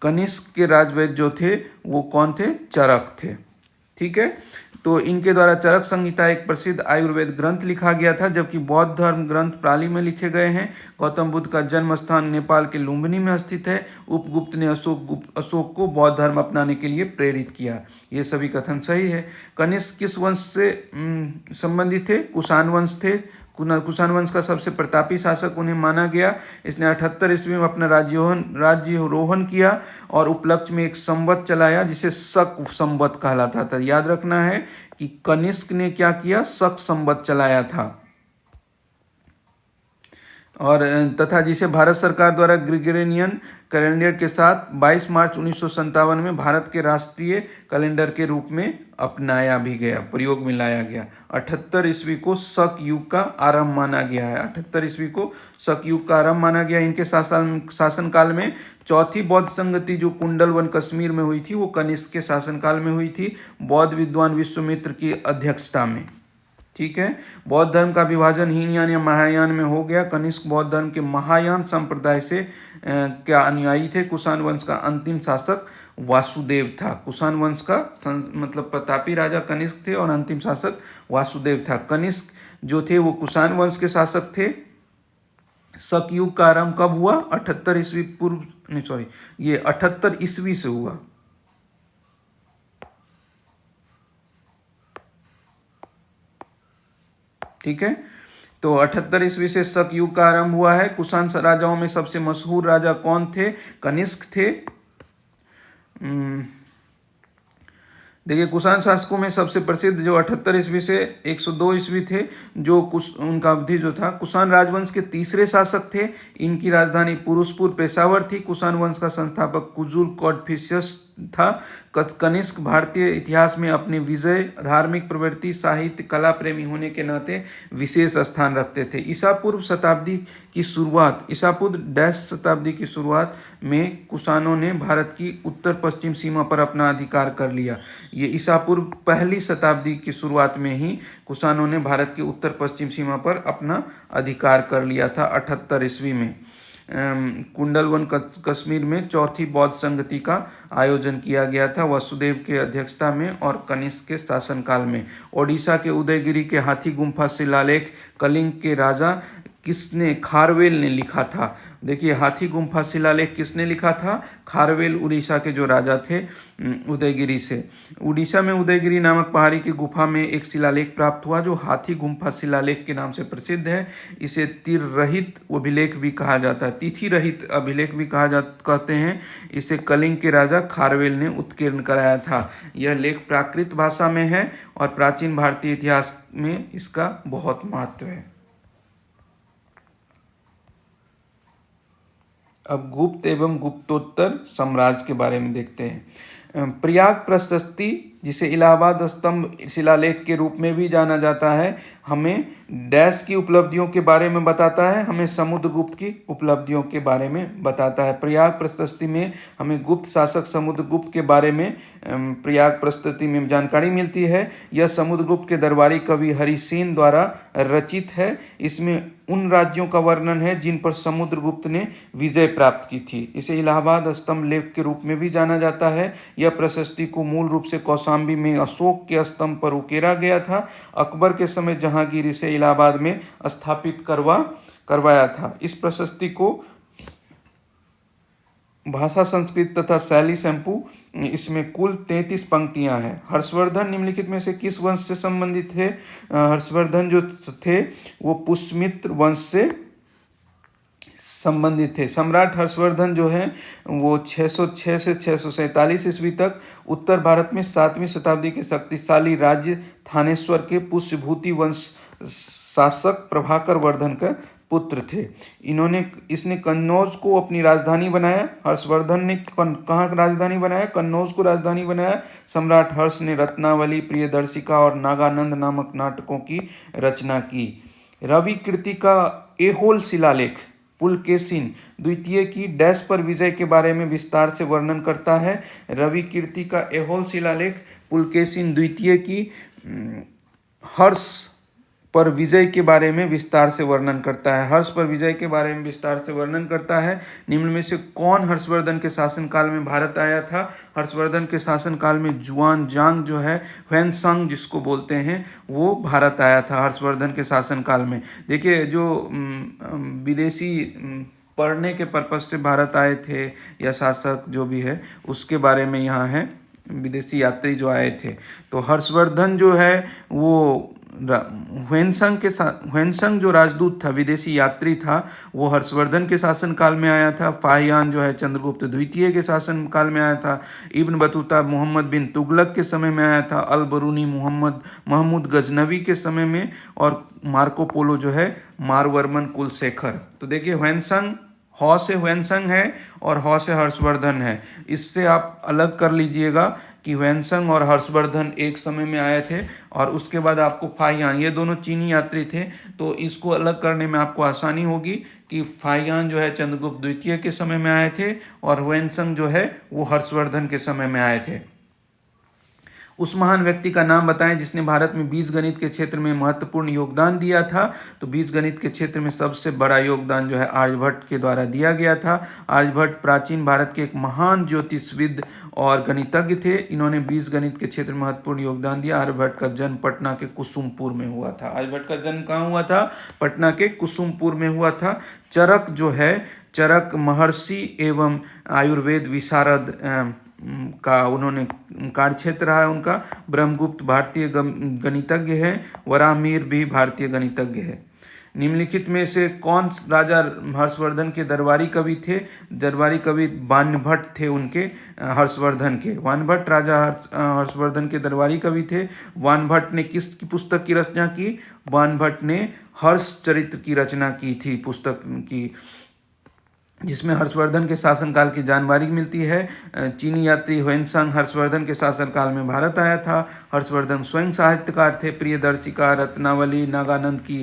[SPEAKER 1] कनिष्क के राजवैद्य जो थे वो कौन थे? चरक थे। ठीक है, तो इनके द्वारा चरक संहिता एक प्रसिद्ध आयुर्वेद ग्रंथ लिखा गया था, जबकि बौद्ध धर्म ग्रंथ पाली में लिखे गए हैं। गौतम बुद्ध का जन्म स्थान नेपाल के लुम्बिनी में स्थित है। उपगुप्त ने अशोक को बौद्ध धर्म अपनाने के लिए प्रेरित किया, ये सभी कथन सही है। कनिष्क किस वंश से संबंधित थे? कुषाण वंश थे। कुषाण वंश का सबसे प्रतापी शासक उन्हें माना गया। इसने 78 ईस्वी में अपना राज्यारोहण किया और उपलक्ष्य में एक संवत चलाया जिसे शक संवत कहलाता था। याद रखना है कि कनिष्क ने क्या किया? शक संवत चलाया था। और तथा जिसे भारत सरकार द्वारा ग्रेगोरियन कैलेंडर के साथ 22 मार्च 1957 में भारत के राष्ट्रीय कैलेंडर के रूप में अपनाया भी गया, प्रयोग में लाया गया। 78 ईस्वी को शक युग का आरंभ माना गया है। 78 ईस्वी को शक युग का आरंभ माना गया। इनके शासनकाल में चौथी बौद्ध संगति जो कुंडलवन कश्मीर में हुई थी वो कनिष्क के शासनकाल में हुई थी, बौद्ध विद्वान विश्वामित्र की अध्यक्षता में। ठीक है, बौद्ध धर्म का विभाजन हीनयान या महायान में हो गया। कनिष्क बौद्ध धर्म के महायान संप्रदाय से क्या अनुयायी थे। कुषाण वंश का अंतिम शासक वासुदेव था। कुषाण वंश का मतलब प्रतापी राजा कनिष्क थे और अंतिम शासक वासुदेव था। कनिष्क जो थे वो कुषाण वंश के शासक थे। शक युग का आरंभ कब हुआ? 78 ईस्वी पूर्व, नहीं सॉरी, ये 78 ईस्वी से हुआ। ठीक है, तो 78 ईस्वी से शक युग का आरंभ हुआ है। कुषाण राजाओं में सबसे मशहूर राजा कौन थे? कनिष्क थे। देखिए कुषाण शासकों में सबसे प्रसिद्ध जो 78 ईस्वी से 102 ईस्वी थे, जो उनका अवधि जो था। कुषाण राजवंश के तीसरे शासक थे। इनकी राजधानी पुरुषपुर पेशावर थी। कुषाण वंश का संस्थापक कुजुल कॉडफिशियस था। कनिष्क भारतीय इतिहास में अपने विजय, धार्मिक प्रवृत्ति, साहित्य, कला प्रेमी होने के नाते विशेष स्थान रखते थे। ईसा पूर्व शताब्दी की शुरुआत, ईसा पूर्व 10 शताब्दी की शुरुआत में कुषाणों ने भारत की उत्तर पश्चिम सीमा पर अपना अधिकार कर लिया। ये ईसा पूर्व पहली शताब्दी की शुरुआत में ही कुषाणों ने भारत की उत्तर पश्चिम सीमा पर अपना अधिकार कर लिया था। 78 ईस्वी में कुंडलवन कश्मीर में चौथी बौद्ध संगति का आयोजन किया गया था, वसुदेव के अध्यक्षता में और कनिष्क के शासनकाल में। ओडिशा के उदयगिरी के हाथी गुम्फा शिलालेख कलिंग के राजा किसने? खारवेल ने लिखा था। देखिए हाथी गुम्फा शिलालेख किसने लिखा था? खारवेल, उड़ीसा के जो राजा थे उदयगिरी से। उड़ीसा में उदयगिरी नामक पहाड़ी की गुफा में एक शिलालेख प्राप्त हुआ जो हाथी गुम्फा शिलालेख के नाम से प्रसिद्ध है। इसे तीर रहित अभिलेख भी कहा जाता है, तिथि रहित अभिलेख भी कहते हैं। इसे कलिंग के राजा खारवेल ने उत्कीर्ण कराया था। यह लेख प्राकृत भाषा में है और प्राचीन भारतीय इतिहास में इसका बहुत महत्व है। अब गुप्त एवं गुप्तोत्तर साम्राज्य के बारे में देखते हैं। प्रयाग प्रशस्ति, जिसे इलाहाबाद स्तंभ शिलालेख के रूप में भी जाना जाता है, हमें डैश की उपलब्धियों के बारे में बताता है, हमें समुद्रगुप्त की उपलब्धियों के बारे में बताता है। प्रयाग प्रशस्ति में हमें गुप्त शासक समुद्रगुप्त के बारे में प्रयाग प्रशस्ति में जानकारी मिलती है। यह समुद्रगुप्त के दरबारी कवि हरिसेन द्वारा रचित है। इसमें उन राज्यों का वर्णन है जिन पर समुद्रगुप्त ने विजय प्राप्त की थी। इसे इलाहाबाद स्तंभ लेख के रूप में भी जाना जाता है। यह प्रशस्ति को मूल रूप से कौशाम्बी में अशोक के स्तंभ पर उकेरा गया था। अकबर के समय जहांगीर इसे इलाहाबाद में स्थापित करवाया था। इस प्रशस्ति को भाषा संस्कृत तथा शैली शैम्पू, इसमें कुल 33 पंक्तियां हैं। हर्षवर्धन निम्नलिखित में से किस वंश से संबंधित थे? हर्षवर्धन जो थे वो पुष्यमित्र वंश से संबंधित थे। सम्राट हर्षवर्धन जो है वो 606 से 647 ईस्वी तक उत्तर भारत में 7वीं शताब्दी के शक्तिशाली राज्य थानेश्वर के पुष्यभूति वंश शासक प्रभाकर वर्धन का पुत्र थे। इसने कन्नौज को अपनी राजधानी बनाया। हर्षवर्धन ने कहाँ राजधानी बनाया? कन्नौज को राजधानी बनाया। सम्राट हर्ष ने रत्नावली, प्रियदर्शिका और नागानंद नामक नाटकों की रचना की। रवि कीर्ति का ऐहोल शिलालेख पुलकेशिन द्वितीय की डैश पर विजय के बारे में विस्तार से वर्णन करता है। रवि कीर्ति का ऐहोल शिलालेख पुलकेशिन द्वितीय की हर्ष पर विजय के बारे में विस्तार से वर्णन करता है। हर्ष पर विजय के बारे में विस्तार से वर्णन करता है। निम्न में से कौन हर्षवर्धन के शासनकाल में भारत आया था? हर्षवर्धन के शासनकाल में जुआन जांग जो है, ह्वेनसांग जिसको बोलते हैं, वो भारत आया था हर्षवर्धन के शासनकाल में। देखिए, जो विदेशी पढ़ने के पर्पज से भारत आए थे या शासक जो भी है, उसके बारे में यहाँ है, विदेशी यात्री जो आए थे। तो हर्षवर्धन जो है वो ह्वेनसांग जो राजदूत था, विदेशी यात्री था, वो हर्षवर्धन के शासनकाल में आया था। फाहियान जो है चंद्रगुप्त द्वितीय के शासनकाल में आया था। इब्न बतूता मोहम्मद बिन तुगलक के समय में आया था। अल बरूनी महमूद गजनवी के समय में, और मार्को पोलो जो है मारवर्मन कुलशेखर। तो देखिए, ह्वेनसांग हौ से ह्वेनसांग है और हौ से हर्षवर्धन है। इससे आप अलग कर लीजिएगा कि ह्वेनसांग और हर्षवर्धन एक समय में आए थे, और उसके बाद आपको फाहियान, ये दोनों चीनी यात्री थे। तो इसको अलग करने में आपको आसानी होगी कि फाहियान जो है चंद्रगुप्त द्वितीय के समय में आए थे और ह्वेनसांग जो है वो हर्षवर्धन के समय में आए थे। उस महान व्यक्ति का नाम बताएं जिसने भारत में बीजगणित के क्षेत्र में महत्वपूर्ण योगदान दिया था। तो बीजगणित के क्षेत्र में सबसे बड़ा योगदान जो है आर्यभट्ट के द्वारा दिया गया था। आर्यभट्ट प्राचीन भारत के एक महान ज्योतिषविद और गणितज्ञ थे। इन्होंने बीजगणित के क्षेत्र में महत्वपूर्ण योगदान दिया। आर्यभट्ट का जन्म पटना के कुसुमपुर में हुआ था। आर्यभट्ट का जन्म कहाँ हुआ था? पटना के कुसुमपुर में हुआ था। चरक जो है, चरक महर्षि एवं आयुर्वेद विशारद का उन्होंने कार्यक्षेत्र रहा है उनका। ब्रह्मगुप्त भारतीय गणितज्ञ है। वराहमिहिर भी भारतीय गणितज्ञ है। निम्नलिखित में से कौन राजा हर्षवर्धन के दरबारी कवि थे? दरबारी कवि वानभट्ट थे उनके, हर्षवर्धन के। वानभट्ट राजा हर्षवर्धन के दरबारी कवि थे। वानभट्ट ने किस पुस्तक की रचना की? वानभट्ट ने हर्ष चरित्र की रचना की थी, पुस्तक की, जिसमें हर्षवर्धन के शासनकाल की जानकारी मिलती है। चीनी यात्री ह्वेनसांग हर्षवर्धन के शासनकाल में भारत आया था। हर्षवर्धन स्वयं साहित्यकार थे। प्रियदर्शिका, रत्नावली, नागानंद की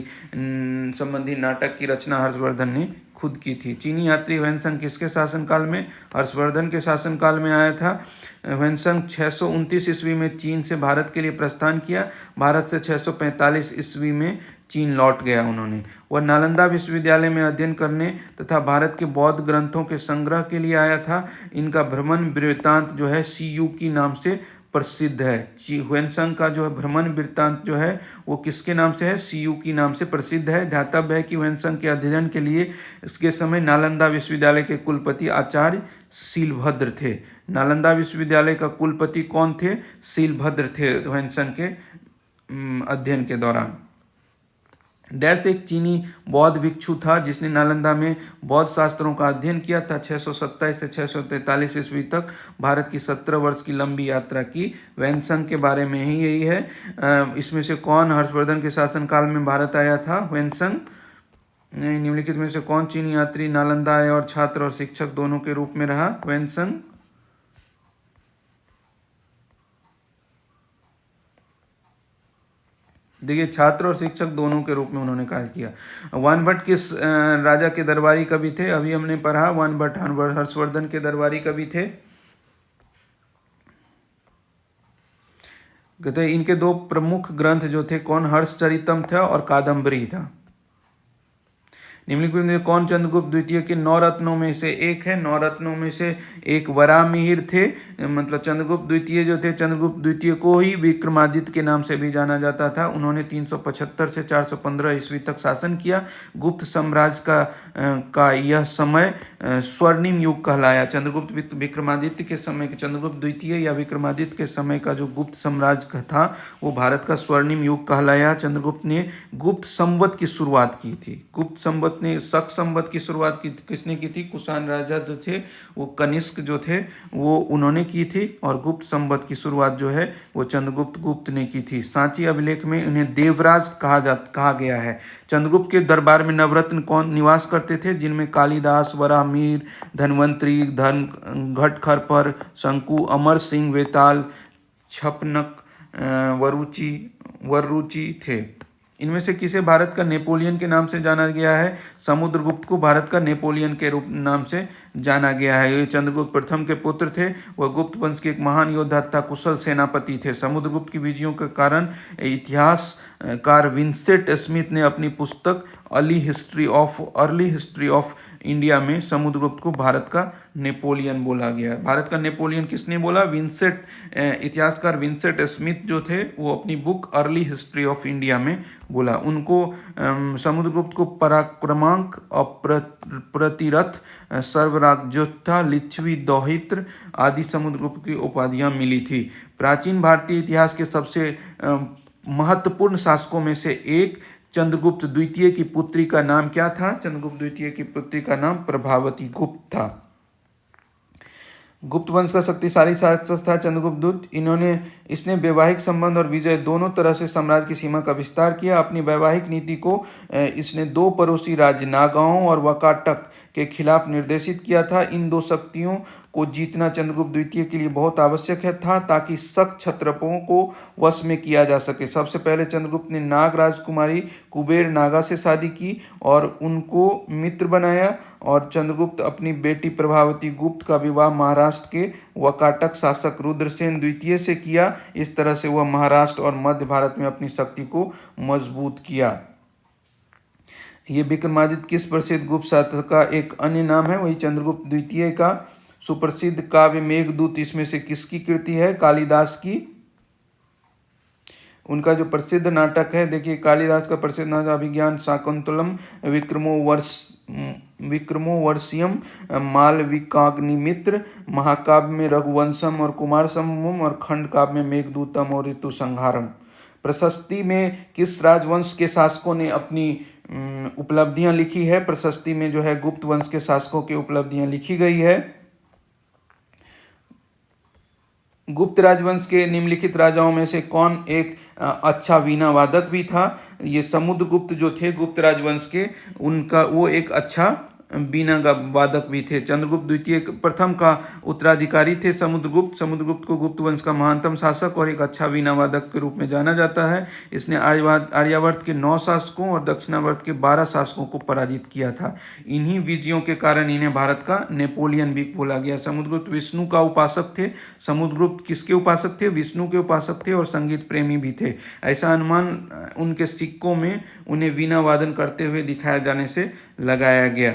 [SPEAKER 1] संबंधी नाटक की रचना हर्षवर्धन ने खुद की थी। चीनी यात्री ह्वेनसांग किसके शासनकाल में? हर्षवर्धन के शासनकाल में आया था। ह्वेनसांग 629 ईस्वी में चीन से भारत के लिए प्रस्थान किया। भारत से 645 ईस्वी में चीन लौट गया उन्होंने। वह नालंदा विश्वविद्यालय में अध्ययन करने तथा भारत के बौद्ध ग्रंथों के संग्रह के लिए आया था। इनका भ्रमण वृत्तांत जो है सीयूकी नाम से प्रसिद्ध है। ह्वेनसांग का जो है भ्रमण वृत्तांत जो है वो किसके नाम से है? सीयूकी नाम से प्रसिद्ध है। ध्यातव्य है कि ह्वेनसांग के अध्ययन के लिए इसके समय नालंदा विश्वविद्यालय के कुलपति आचार्य शीलभद्र थे। नालंदा विश्वविद्यालय का कुलपति कौन थे? शीलभद्र थे ह्वेनसांग के अध्ययन के दौरान। डैश एक चीनी बौद्ध भिक्षु था जिसने नालंदा में बौद्ध शास्त्रों का अध्ययन किया था। 627 से 643 ईस्वी तक भारत की 17 वर्ष की लंबी यात्रा की। ह्वेनसांग के बारे में ही यही है। इसमें से कौन हर्षवर्धन के शासनकाल में भारत आया था? ह्वेनसांग। निम्नलिखित में से कौन चीनी यात्री नालंदा आया और छात्र और शिक्षक दोनों के रूप में रहा? ह्वेनसांग। देखिए, छात्र और शिक्षक दोनों के रूप में उन्होंने कार्य किया। वानभट्ट किस राजा के दरबारी कवि थे? अभी हमने पढ़ा, वानभट्ट हर्षवर्धन के दरबारी कवि थे। कहते हैं इनके दो प्रमुख ग्रंथ जो थे, कौन? हर्षचरितम था और कादम्बरी था। निम्नलिखित में कौन चंद्रगुप्त द्वितीय के 9 रत्नों में से एक है? 9 रत्नों में से एक वराहमिहिर थे। मतलब चंद्रगुप्त द्वितीय जो थे, चंद्रगुप्त द्वितीय को ही विक्रमादित्य के नाम से भी जाना जाता था। उन्होंने 375 से 415 ईस्वी तक शासन किया। गुप्त साम्राज्य का यह समय स्वर्णिम युग कहलाया। चंद्रगुप्त विक्रमादित्य के समय, चंद्रगुप्त द्वितीय या विक्रमादित्य के समय का जो गुप्त साम्राज्य था वो भारत का स्वर्णिम युग कहलाया। चंद्रगुप्त ने गुप्त संवत की शुरुआत की थी। गुप्त संवत ने शक संवत की शुरुआत की किसने की थी? कुषाण राजा जो थे, वो कनिष्क जो थे, वो उन्होंने की थी। और गुप्त संवत की शुरुआत जो है वो चंद्रगुप्त गुप्त ने की थी। सांची अभिलेख में उन्हें देवराज कहा गया है। चंद्रगुप्त के दरबार में नवरत्न कौन निवास करते थे? जिनमें कालिदास, वराहमिहिर, धन्वंतरी, घटखरपर, शंकु, अमर सिंह, वेताल, छपनक, वरुचि थे। इनमें से किसे भारत का नेपोलियन के नाम से जाना गया है? समुद्रगुप्त को भारत का नेपोलियन के रूप नाम से जाना गया है। ये चंद्रगुप्त प्रथम के पुत्र थे। वह गुप्त वंश के एक महान योद्धा तथा कुशल सेनापति थे। समुद्रगुप्त की विजयों के कारण इतिहासकार विंसेंट स्मिथ ने अपनी पुस्तक अर्ली हिस्ट्री ऑफ इंडिया में समुद्रगुप्त को भारत का नेपोलियन बोला गया। भारत का नेपोलियन किसने बोला? इतिहासकार विंसेंट स्मिथ जो थे, वो अपनी book early history of India में बोला। उनको समुद्रगुप्त को पराक्रमांक, प्रतिरथ, सर्वराज्योत्था, लिच्छवी, दौहित्र आदि समुद्रगुप्त की उपाधियां मिली थी। प्राचीन भारतीय इतिहास के सबसे महत्वपूर्ण शासकों में से एक चंद्रगुप्त द्वितीय की पुत्री का नाम क्या था? चंद्रगुप्त द्वितीय की पुत्री का नाम प्रभावती गुप्त था। गुप्त वंश का शक्तिशाली शासक था चंद्रगुप्त। इसने वैवाहिक संबंध और विजय दोनों तरह से साम्राज्य की सीमा का विस्तार किया। अपनी वैवाहिक नीति को इसने 2 पड़ोसी राज्य नागाओं और वाकाटक के खिलाफ निर्देशित किया था। इन 2 शक्तियों को जीतना चंद्रगुप्त द्वितीय के लिए बहुत आवश्यक था ताकि शक क्षत्रपों को वश में किया जा सके। सबसे पहले चंद्रगुप्त ने नाग राजकुमारी कुबेर नागा से शादी की और उनको मित्र बनाया। और चंद्रगुप्त अपनी बेटी प्रभावती गुप्त का विवाह महाराष्ट्र के वाकाटक शासक रुद्रसेन द्वितीय से किया। इस तरह से वह महाराष्ट्र और मध्य भारत में अपनी शक्ति को मजबूत किया। ये विक्रमादित्य किस प्रसिद्ध गुप्त शासक का एक अन्य नाम है? वही चंद्रगुप्त द्वितीय का सुप्रसिद्ध काव्य मेघदूत इसमें से किसकी कृति है? कालिदास की। उनका जो प्रसिद्ध नाटक है, देखिए कालिदास का प्रसिद्ध नाटक अभिज्ञान शाकुंतलम, विक्रमोर्वशीयम, मालविकाग्निमित्र, महाकाव्य में रघुवंशम और कुमार संभवम और खंड काव्य में मेघदूतम और ऋतु संहारम। प्रशस्ति में किस राजवंश के शासकों ने अपनी उपलब्धियां लिखी है? प्रशस्ति में जो है गुप्त वंश के शासकों की उपलब्धियां लिखी गई है। गुप्त राजवंश के निम्नलिखित राजाओं में से कौन एक अच्छा वीणा वादक भी था? ये समुद्रगुप्त जो थे गुप्त राजवंश के, उनका वो एक अच्छा वीणा वादक भी थे। चंद्रगुप्त द्वितीय प्रथम का उत्तराधिकारी थे समुद्रगुप्त। समुद्रगुप्त को गुप्त वंश का महानतम शासक और एक अच्छा वीणा वादक के रूप में जाना जाता है। इसने आर्यावर्त के 9 शासकों और दक्षिणावर्त के 12 शासकों को पराजित किया था। इन्हीं विजयों के कारण इन्हें भारत का नेपोलियन भी बोला गया। समुद्रगुप्त विष्णु का उपासक थे। समुद्रगुप्त किसके उपासक थे? विष्णु के उपासक थे और संगीत प्रेमी भी थे। ऐसा अनुमान उनके सिक्कों में उन्हें वीणा वादन करते हुए दिखाए जाने से लगाया गया।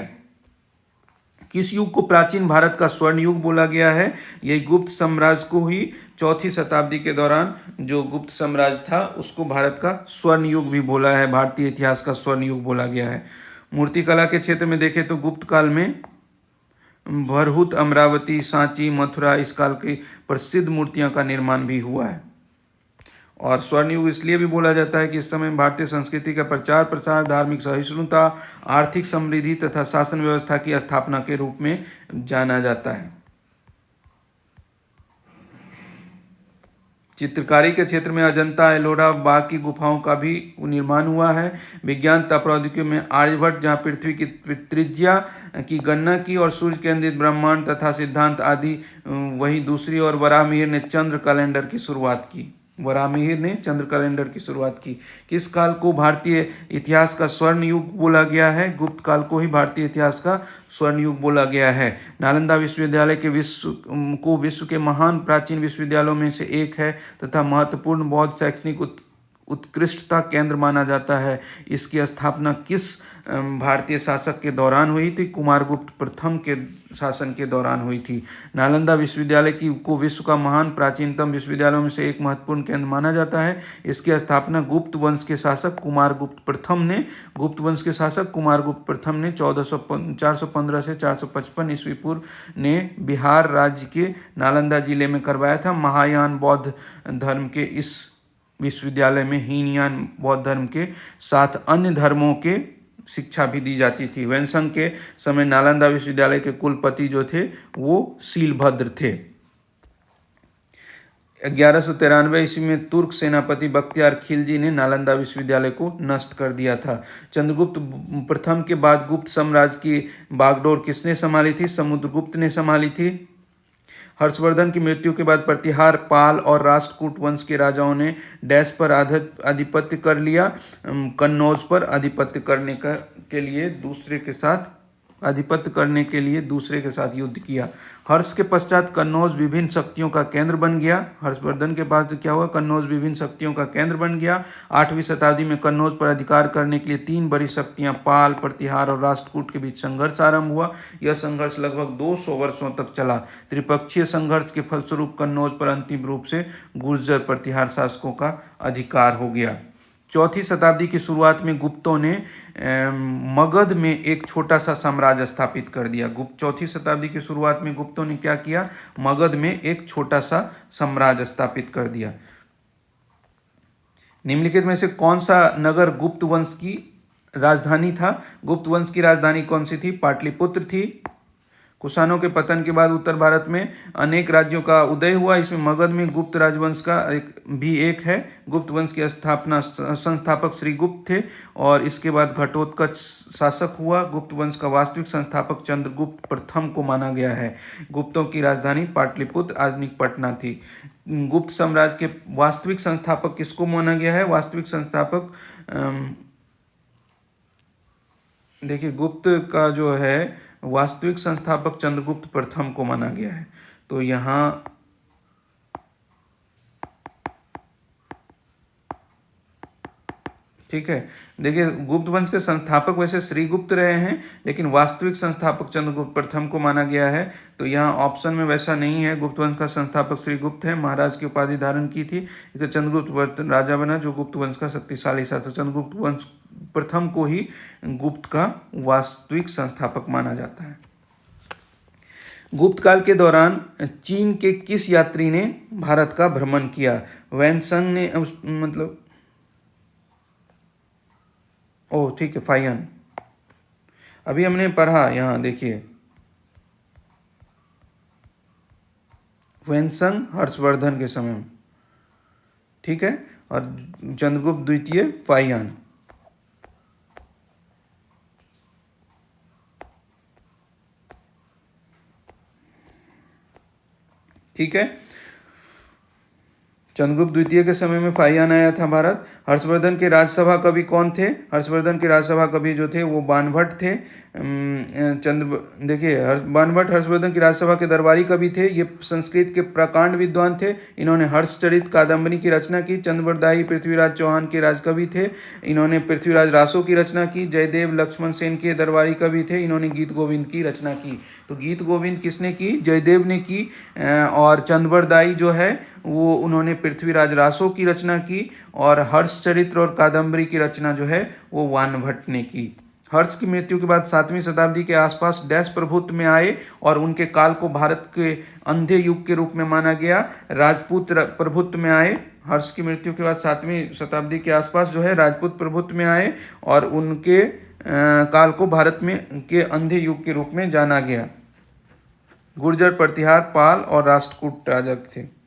[SPEAKER 1] किस युग को प्राचीन भारत का स्वर्ण युग बोला गया है? यही गुप्त साम्राज्य को ही 4वीं शताब्दी के दौरान जो गुप्त साम्राज्य था उसको भारत का स्वर्ण युग भी बोला है, भारतीय इतिहास का स्वर्ण युग बोला गया है। मूर्तिकला के क्षेत्र में देखें तो गुप्त काल में भरहुत, अमरावती, सांची, मथुरा इस काल की प्रसिद्ध मूर्तियों का निर्माण भी हुआ है। और स्वर्ण युग इसलिए भी बोला जाता है कि इस समय भारतीय संस्कृति का प्रचार प्रसार, धार्मिक सहिष्णुता, आर्थिक समृद्धि तथा शासन व्यवस्था की स्थापना के रूप में जाना जाता है। चित्रकारी के क्षेत्र में अजंता, एलोरा, बाघ की गुफाओं का भी निर्माण हुआ है। विज्ञान तथा प्रौद्योगिकी में आर्यभट्ट जहाँ पृथ्वी की त्रिज्या की गणना की और सूर्य केंद्रित ब्रह्मांड तथा सिद्धांत आदि, वही दूसरी ओर वराहमिहिर ने चंद्र कैलेंडर की शुरुआत की। वराहमिहिर ने चंद्र कैलेंडर की शुरुआत की। किस काल को भारतीय इतिहास का स्वर्ण युग बोला गया है? गुप्त काल को ही भारतीय इतिहास का स्वर्ण युग बोला गया है। नालंदा विश्वविद्यालय के विश्व के महान प्राचीन विश्वविद्यालयों में से एक है तथा महत्वपूर्ण बौद्ध शैक्षणिक उत्कृष्टता केंद्र माना जाता है। इसकी स्थापना किस भारतीय शासक के दौरान हुई थी? कुमारगुप्त प्रथम के शासन के दौरान हुई थी। नालंदा विश्वविद्यालय को विश्व का महान प्राचीनतम विश्वविद्यालयों में से एक महत्वपूर्ण केंद्र माना जाता है। इसकी स्थापना गुप्त वंश के शासक कुमारगुप्त प्रथम ने 415 से 455 ईस्वी पूर्व ने बिहार राज्य के नालंदा जिले में करवाया था। महायान बौद्ध धर्म के इस विश्वविद्यालय में हीनयान बौद्ध धर्म के साथ अन्य धर्मों के शिक्षा भी दी जाती थी। वैनसंग के समय नालंदा विश्वविद्यालय के कुलपति जो थे वो शीलभद्र थे। 1193 ईस्वी में तुर्क सेनापति बख्तियार खिलजी ने नालंदा विश्वविद्यालय को नष्ट कर दिया था। चंद्रगुप्त प्रथम के बाद गुप्त साम्राज्य की बागडोर किसने संभाली थी? समुद्रगुप्त ने संभाली थी। हर्षवर्धन की मृत्यु के बाद प्रतिहार, पाल और राष्ट्रकूट वंश के राजाओं ने डैश पर आधिपत्य कर लिया। कन्नौज पर आधिपत्य करने के लिए दूसरे के साथ युद्ध किया। हर्ष के पश्चात कन्नौज विभिन्न शक्तियों का केंद्र बन गया। हर्षवर्धन के पास क्या हुआ? कन्नौज विभिन्न शक्तियों का केंद्र बन गया। 8वीं शताब्दी में कन्नौज पर अधिकार करने के लिए 3 बड़ी शक्तियां पाल, प्रतिहार और राष्ट्रकूट के बीच संघर्ष आरंभ हुआ। यह संघर्ष लगभग 200 वर्षों तक चला। त्रिपक्षीय संघर्ष के फलस्वरूप कन्नौज पर अंतिम रूप से गुर्जर प्रतिहार शासकों का अधिकार हो गया। 4वीं शताब्दी की शुरुआत में गुप्तों ने मगध में एक छोटा सा साम्राज्य स्थापित कर दिया। 4वीं शताब्दी की शुरुआत में गुप्तों ने क्या किया? मगध में एक छोटा सा साम्राज्य स्थापित कर दिया। निम्नलिखित में से कौन सा नगर गुप्त वंश की राजधानी था? गुप्त वंश की राजधानी कौन सी थी? पाटलिपुत्र थी। कुषाणों के पतन के बाद उत्तर भारत में अनेक राज्यों का उदय हुआ। इसमें मगध में गुप्त राजवंश का एक है। गुप्त वंश की संस्थापक श्रीगुप्त थे और इसके बाद घटोत्कच शासक हुआ। गुप्त वंश का वास्तविक संस्थापक चंद्रगुप्त प्रथम को माना गया है। गुप्तों की राजधानी पाटलिपुत्र आधुनिक पटना थी। गुप्त साम्राज्य के वास्तविक संस्थापक किसको माना गया है? वास्तविक संस्थापक देखिए, गुप्त का जो है वास्तविक संस्थापक चंद्रगुप्त प्रथम को माना गया है। तो यहां ठीक है, देखिए गुप्त वंश के संस्थापक वैसे श्रीगुप्त रहे हैं, लेकिन वास्तविक संस्थापक चंद्रगुप्त प्रथम को माना गया है। तो यहाँ ऑप्शन में वैसा नहीं है। गुप्त वंश का संस्थापक श्रीगुप्त है, महाराज की उपाधि धारण की थी। इसलिए चंद्रगुप्त राजा बना जो गुप्त वंश का शक्तिशाली शासक। चंद्रगुप्त वंश प्रथम को ही गुप्त का वास्तविक संस्थापक माना जाता है। गुप्त काल के दौरान चीन के किस यात्री ने भारत का भ्रमण किया? वैनसंग ने ठीक है, फाहियान। अभी हमने पढ़ा, यहाँ देखिए, वैनसंग हर्षवर्धन के समय में, ठीक है, और चंद्रगुप्त द्वितीय फाहियान। ठीक है, चंद्रगुप्त द्वितीय के समय में फाहियान आया था भारत। हर्षवर्धन के राजसभा कवि कौन थे? हर्षवर्धन के राजसभा कवि जो थे वो बाणभट्ट थे। देखिए, बाणभट्ट हर्षवर्धन की राजसभा के दरबारी कवि थे। ये संस्कृत के प्रकांड विद्वान थे। इन्होंने हर्षचरित कादंबरी की रचना की। चंद्रवरदायी पृथ्वीराज चौहान के राजकवि थे। इन्होंने पृथ्वीराज रासो की रचना की। जयदेव लक्ष्मण सेन के दरबारी कवि थे। इन्होंने गीत गोविंद की रचना की। तो गीत गोविंद किसने की? जयदेव ने की। और चंद्रवरदायी जो है वो उन्होंने पृथ्वीराज रासो की रचना की। और हर्षचरित्र और कादंबरी की रचना जो है वो बाणभट्ट ने की। हर्ष की मृत्यु के बाद 7वीं शताब्दी के आसपास डैश प्रभुत्व में आए और उनके काल को भारत के अंधे युग के रूप में माना गया। राजपूत प्रभुत्व में आए। हर्ष की मृत्यु के बाद 7वीं शताब्दी के आसपास जो है राजपूत प्रभुत्व में आए और उनके काल को भारत में के अंधे युग के रूप में जाना गया। गुर्जर, प्रतिहार, पाल और राष्ट्रकूट राजा थे।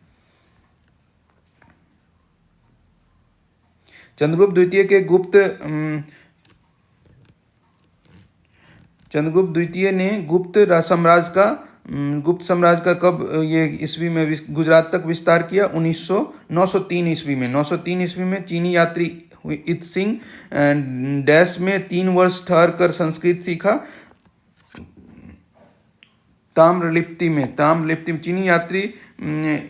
[SPEAKER 1] चंद्रगुप्त द्वितीय ने गुप्त साम्राज्य का गुप्त साम्राज्य का कब ये ईस्वी में गुजरात तक विस्तार किया? 903 ईस्वी में। 903 ईस्वी में चीनी यात्री इत सिंह डैश में 3 वर्ष ठहर कर संस्कृत सीखा। ताम्रलिप्ति में चीनी यात्री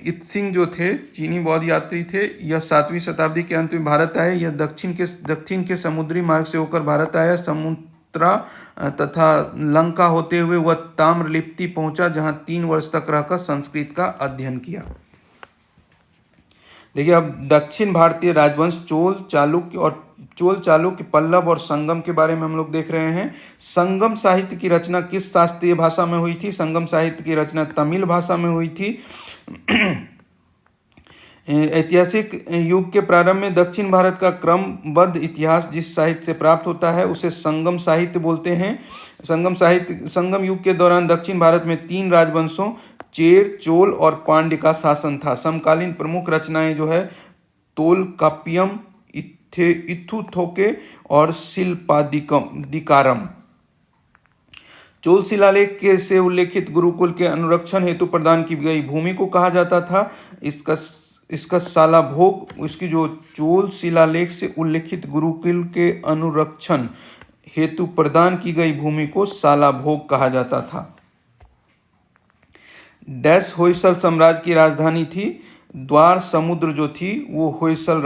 [SPEAKER 1] इत सिंह जो थे, चीनी बौद्ध यात्री थे, यह 7वीं शताब्दी के अंत में भारत आए। यह दक्षिण के समुद्री मार्ग से होकर भारत आया। समुद्रा तथा लंका होते हुए वह ताम्रलिप्ति पहुंचा, जहां 3 वर्ष तक रहकर संस्कृत का अध्ययन किया। देखिए, अब दक्षिण भारतीय राजवंश चोल चालुक्य पल्लव और संगम के बारे में हम लोग देख रहे हैं। संगम साहित्य की रचना किस शास्त्रीय भाषा में हुई थी? संगम साहित्य की रचना तमिल भाषा में हुई थी। ऐतिहासिक युग के प्रारंभ में दक्षिण भारत का क्रमबद्ध इतिहास जिस साहित्य से प्राप्त होता है उसे संगम साहित्य बोलते हैं। संगम युग के दौरान दक्षिण भारत में 3 राजवंशों चेर, चोल और पांड्य का शासन था। समकालीन प्रमुख रचनाएं जो है तोलकाप्पियम, इथुथोके और शिल्पादिकारम। चोल शिलालेख के से उल्लेखित गुरुकुल के अनुरक्षण हेतु प्रदान की गई भूमि को कहा जाता था इसका सालाभोग। इसकी जो चोल शिलालेख से उल्लेखित गुरुकुल के अनुरक्षण हेतु प्रदान की गई भूमि को सालाभोग कहा जाता था। डैश होयसल साम्राज्य की राजधानी थी। द्वार समुद्र जो थी वो होयसल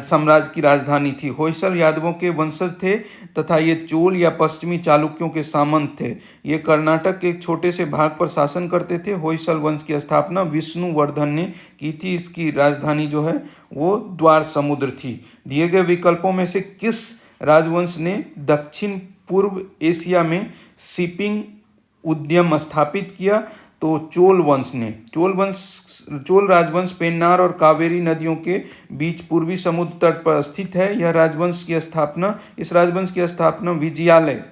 [SPEAKER 1] साम्राज्य की राजधानी थी। होयसल यादवों के वंशज थे तथा ये चोल या पश्चिमी चालुक्यों के सामंत थे। ये कर्नाटक के एक छोटे से भाग पर शासन करते थे। होयसल वंश की स्थापना विष्णुवर्धन ने की थी। इसकी राजधानी जो है वो द्वार समुद्र थी। दिए गए विकल्पों में से किस राजवंश ने दक्षिण पूर्व एशिया में शिपिंग उद्यम स्थापित किया? तो चोल वंश ने। चोल राजवंश पेन्नार और कावेरी नदियों के बीच पूर्वी समुद्र तट पर स्थित है। इस राजवंश की स्थापना विजयालय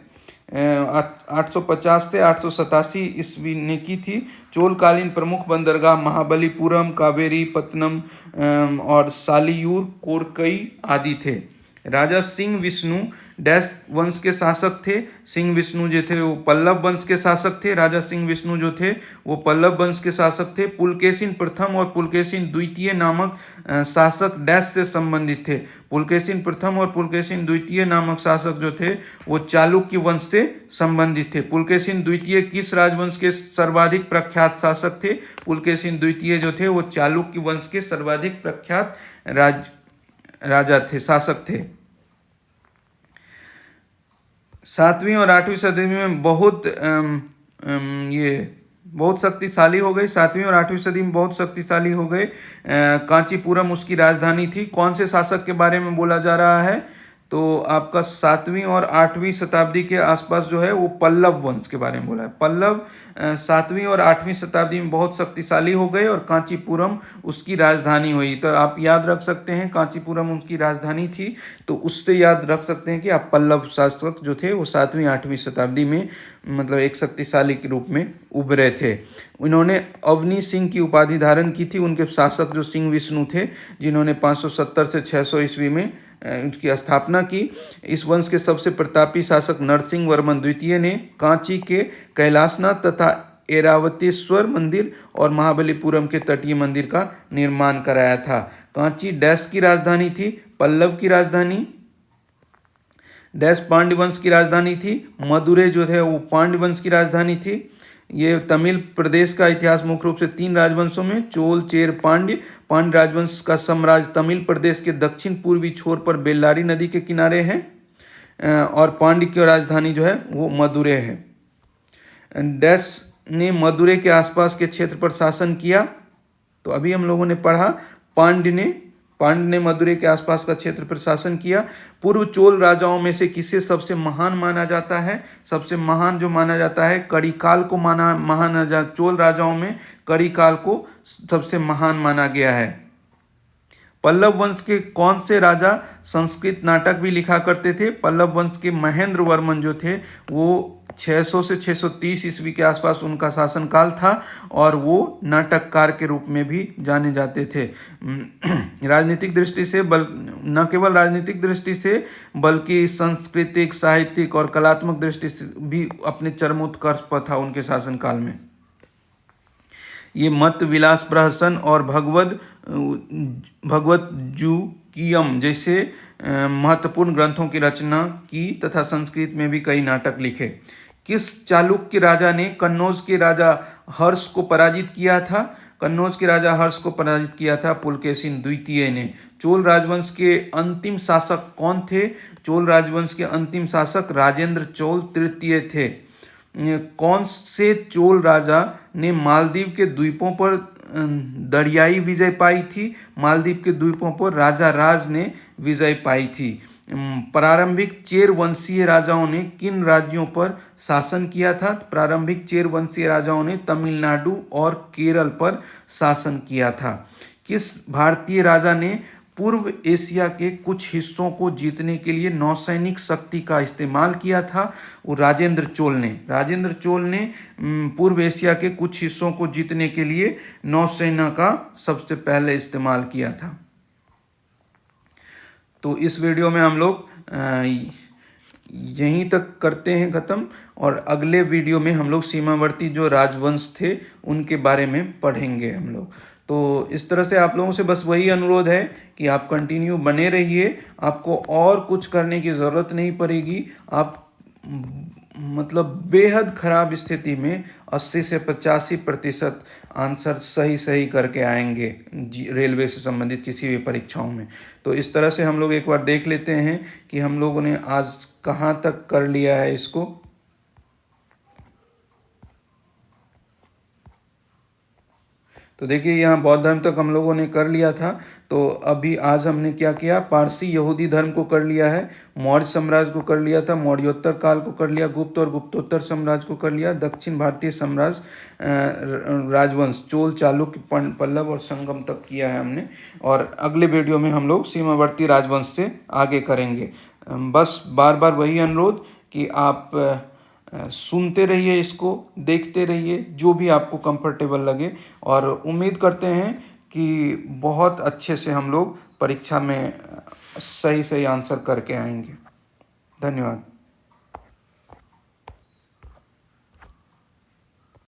[SPEAKER 1] 850 से 887 ईस्वी ने की थी। चोलकालीन प्रमुख बंदरगाह महाबलीपुरम, कावेरी पत्तनम और सालियूर कोरकई आदि थे। राजा सिंह विष्णु डैश वंश के शासक थे। सिंह विष्णु जो थे वो पल्लव वंश के शासक थे। राजा सिंह विष्णु जो थे वो पल्लव वंश के शासक थे। पुलकेशिन प्रथम और पुलकेशिन द्वितीय नामक शासक डैश से संबंधित थे। पुलकेशिन प्रथम और पुलकेशिन द्वितीय नामक शासक जो थे वो चालुक्य वंश से संबंधित थे। पुलकेशिन द्वितीय किस राजवंश के सर्वाधिक प्रख्यात शासक थे? पुलकेशिन द्वितीय जो थे वो चालुक्य वंश के सर्वाधिक प्रख्यात शासक थे। 7वीं और 8वीं सदी में बहुत शक्तिशाली हो गई। 7वीं और 8वीं सदी में बहुत शक्तिशाली हो गए। कांचीपुरम उसकी राजधानी थी। कौन से शासक के बारे में बोला जा रहा है? तो आपका 7वीं और 8वीं शताब्दी के आसपास जो है वो पल्लव वंश के बारे में बोला है। पल्लव 7वीं और 8वीं शताब्दी में बहुत शक्तिशाली हो गए और कांचीपुरम उसकी राजधानी हुई। तो आप याद रख सकते हैं कांचीपुरम उनकी राजधानी थी, तो उससे याद रख सकते हैं कि आप पल्लव शासक जो थे वो 7वीं 8वीं शताब्दी में मतलब एक शक्तिशाली के रूप में उभरे थे। इन्होंने अवनी सिंह की उपाधि धारण की थी। उनके शासक जो सिंह विष्णु थे, जिन्होंने 570 से 600 ईस्वी में उसकी स्थापना की। इस वंश के सबसे प्रतापी शासक नरसिंह वर्मन द्वितीय ने कांची के कैलाशनाथ तथा ऐरावतेश्वर मंदिर और महाबलीपुरम के तटीय मंदिर का निर्माण कराया था। कांची डैश की राजधानी थी? पल्लव की राजधानी। डैश पांड्य वंश की राजधानी थी। मदुरै जो है वो पांड्य वंश की राजधानी थी। ये तमिल प्रदेश का इतिहास मुख्य रूप से 3 राजवंशों में चोल, चेर, पांड्य राजवंश का साम्राज्य तमिल प्रदेश के दक्षिण पूर्वी छोर पर बेल्लारी नदी के किनारे है और पांड्य की राजधानी जो है वो मदुरै है। डैश ने मदुरै के आसपास के क्षेत्र पर शासन किया। तो अभी हम लोगों ने पढ़ा पांड्य ने मदुरै के आसपास का क्षेत्र पर शासन किया। पूर्व चोल राजाओं में से किसे सबसे महान माना जाता है? सबसे महान जो माना जाता है करिकाल को चोल राजाओं में करिकाल को सबसे महान माना गया है। पल्लव वंश के कौन से राजा संस्कृत नाटक भी लिखा करते थे? पल्लव वंश के महेंद्र वर्मन जो थे वो 600 से 630 ईस्वी के आसपास उनका शासनकाल था और वो नाटककार के रूप में भी जाने जाते थे। राजनीतिक दृष्टि से न केवल राजनीतिक दृष्टि से बल्कि सांस्कृतिक, साहित्यिक और कलात्मक दृष्टि से भी अपने चरमोत्कर्ष पर था उनके शासनकाल में। ये मत विलास प्रहसन और भगवत जूकियम जैसे महत्वपूर्ण ग्रंथों की रचना की तथा संस्कृत में भी कई नाटक लिखे। किस चालुक्य राजा ने कन्नौज के राजा हर्ष को पराजित किया था? कन्नौज के राजा हर्ष को पराजित किया था पुलकेशिन द्वितीय ने। चोल राजवंश के अंतिम शासक कौन थे? चोल राजवंश के अंतिम शासक राजेंद्र चोल तृतीय थे। कौन से चोल राजा ने मालदीव के द्वीपों पर दरियाई विजय पाई थी? मालदीव के द्वीपों पर राजा राज ने विजय पाई थी। प्रारंभिक चेर वंशीय राजाओं ने किन राज्यों पर शासन किया था? प्रारंभिक चेर वंशीय राजाओं ने तमिलनाडु और केरल पर शासन किया था। किस भारतीय राजा ने पूर्व एशिया के कुछ हिस्सों को जीतने के लिए नौसैनिक शक्ति का इस्तेमाल किया था? वो राजेंद्र चोल ने। राजेंद्र चोल ने पूर्व एशिया के कुछ हिस्सों को जीतने के लिए नौसेना का सबसे पहले इस्तेमाल किया था। तो इस वीडियो में हम लोग यहीं तक करते हैं ख़त्म, और अगले वीडियो में हम लोग सीमावर्ती जो राजवंश थे उनके बारे में पढ़ेंगे हम लोग। तो इस तरह से आप लोगों से बस वही अनुरोध है कि आप कंटिन्यू बने रहिए, आपको और कुछ करने की ज़रूरत नहीं पड़ेगी। आप मतलब बेहद ख़राब स्थिति में 80 से 85% आंसर सही करके आएंगे रेलवे से संबंधित किसी भी परीक्षाओं में। तो इस तरह से हम लोग एक बार देख लेते हैं कि हम लोगों ने आज कहाँ तक कर लिया है इसको। तो देखिए यहाँ बौद्ध धर्म तक हम लोगों ने कर लिया था। तो अभी आज हमने क्या किया? पारसी यहूदी धर्म को कर लिया है, मौर्य साम्राज्य को कर लिया था, मौर्योत्तर काल को कर लिया, गुप्त और गुप्तोत्तर साम्राज्य को कर लिया, दक्षिण भारतीय साम्राज्य राजवंश चोल, चालुक्य, पल्लव और संगम तक किया है हमने। और अगले वीडियो में हम लोग सीमावर्ती राजवंश से आगे करेंगे। बस बार बार वही अनुरोध कि आप सुनते रहिए, इसको देखते रहिए, जो भी आपको कंफर्टेबल लगे, और उम्मीद करते हैं कि बहुत अच्छे से हम लोग परीक्षा में सही आंसर करके आएंगे। धन्यवाद।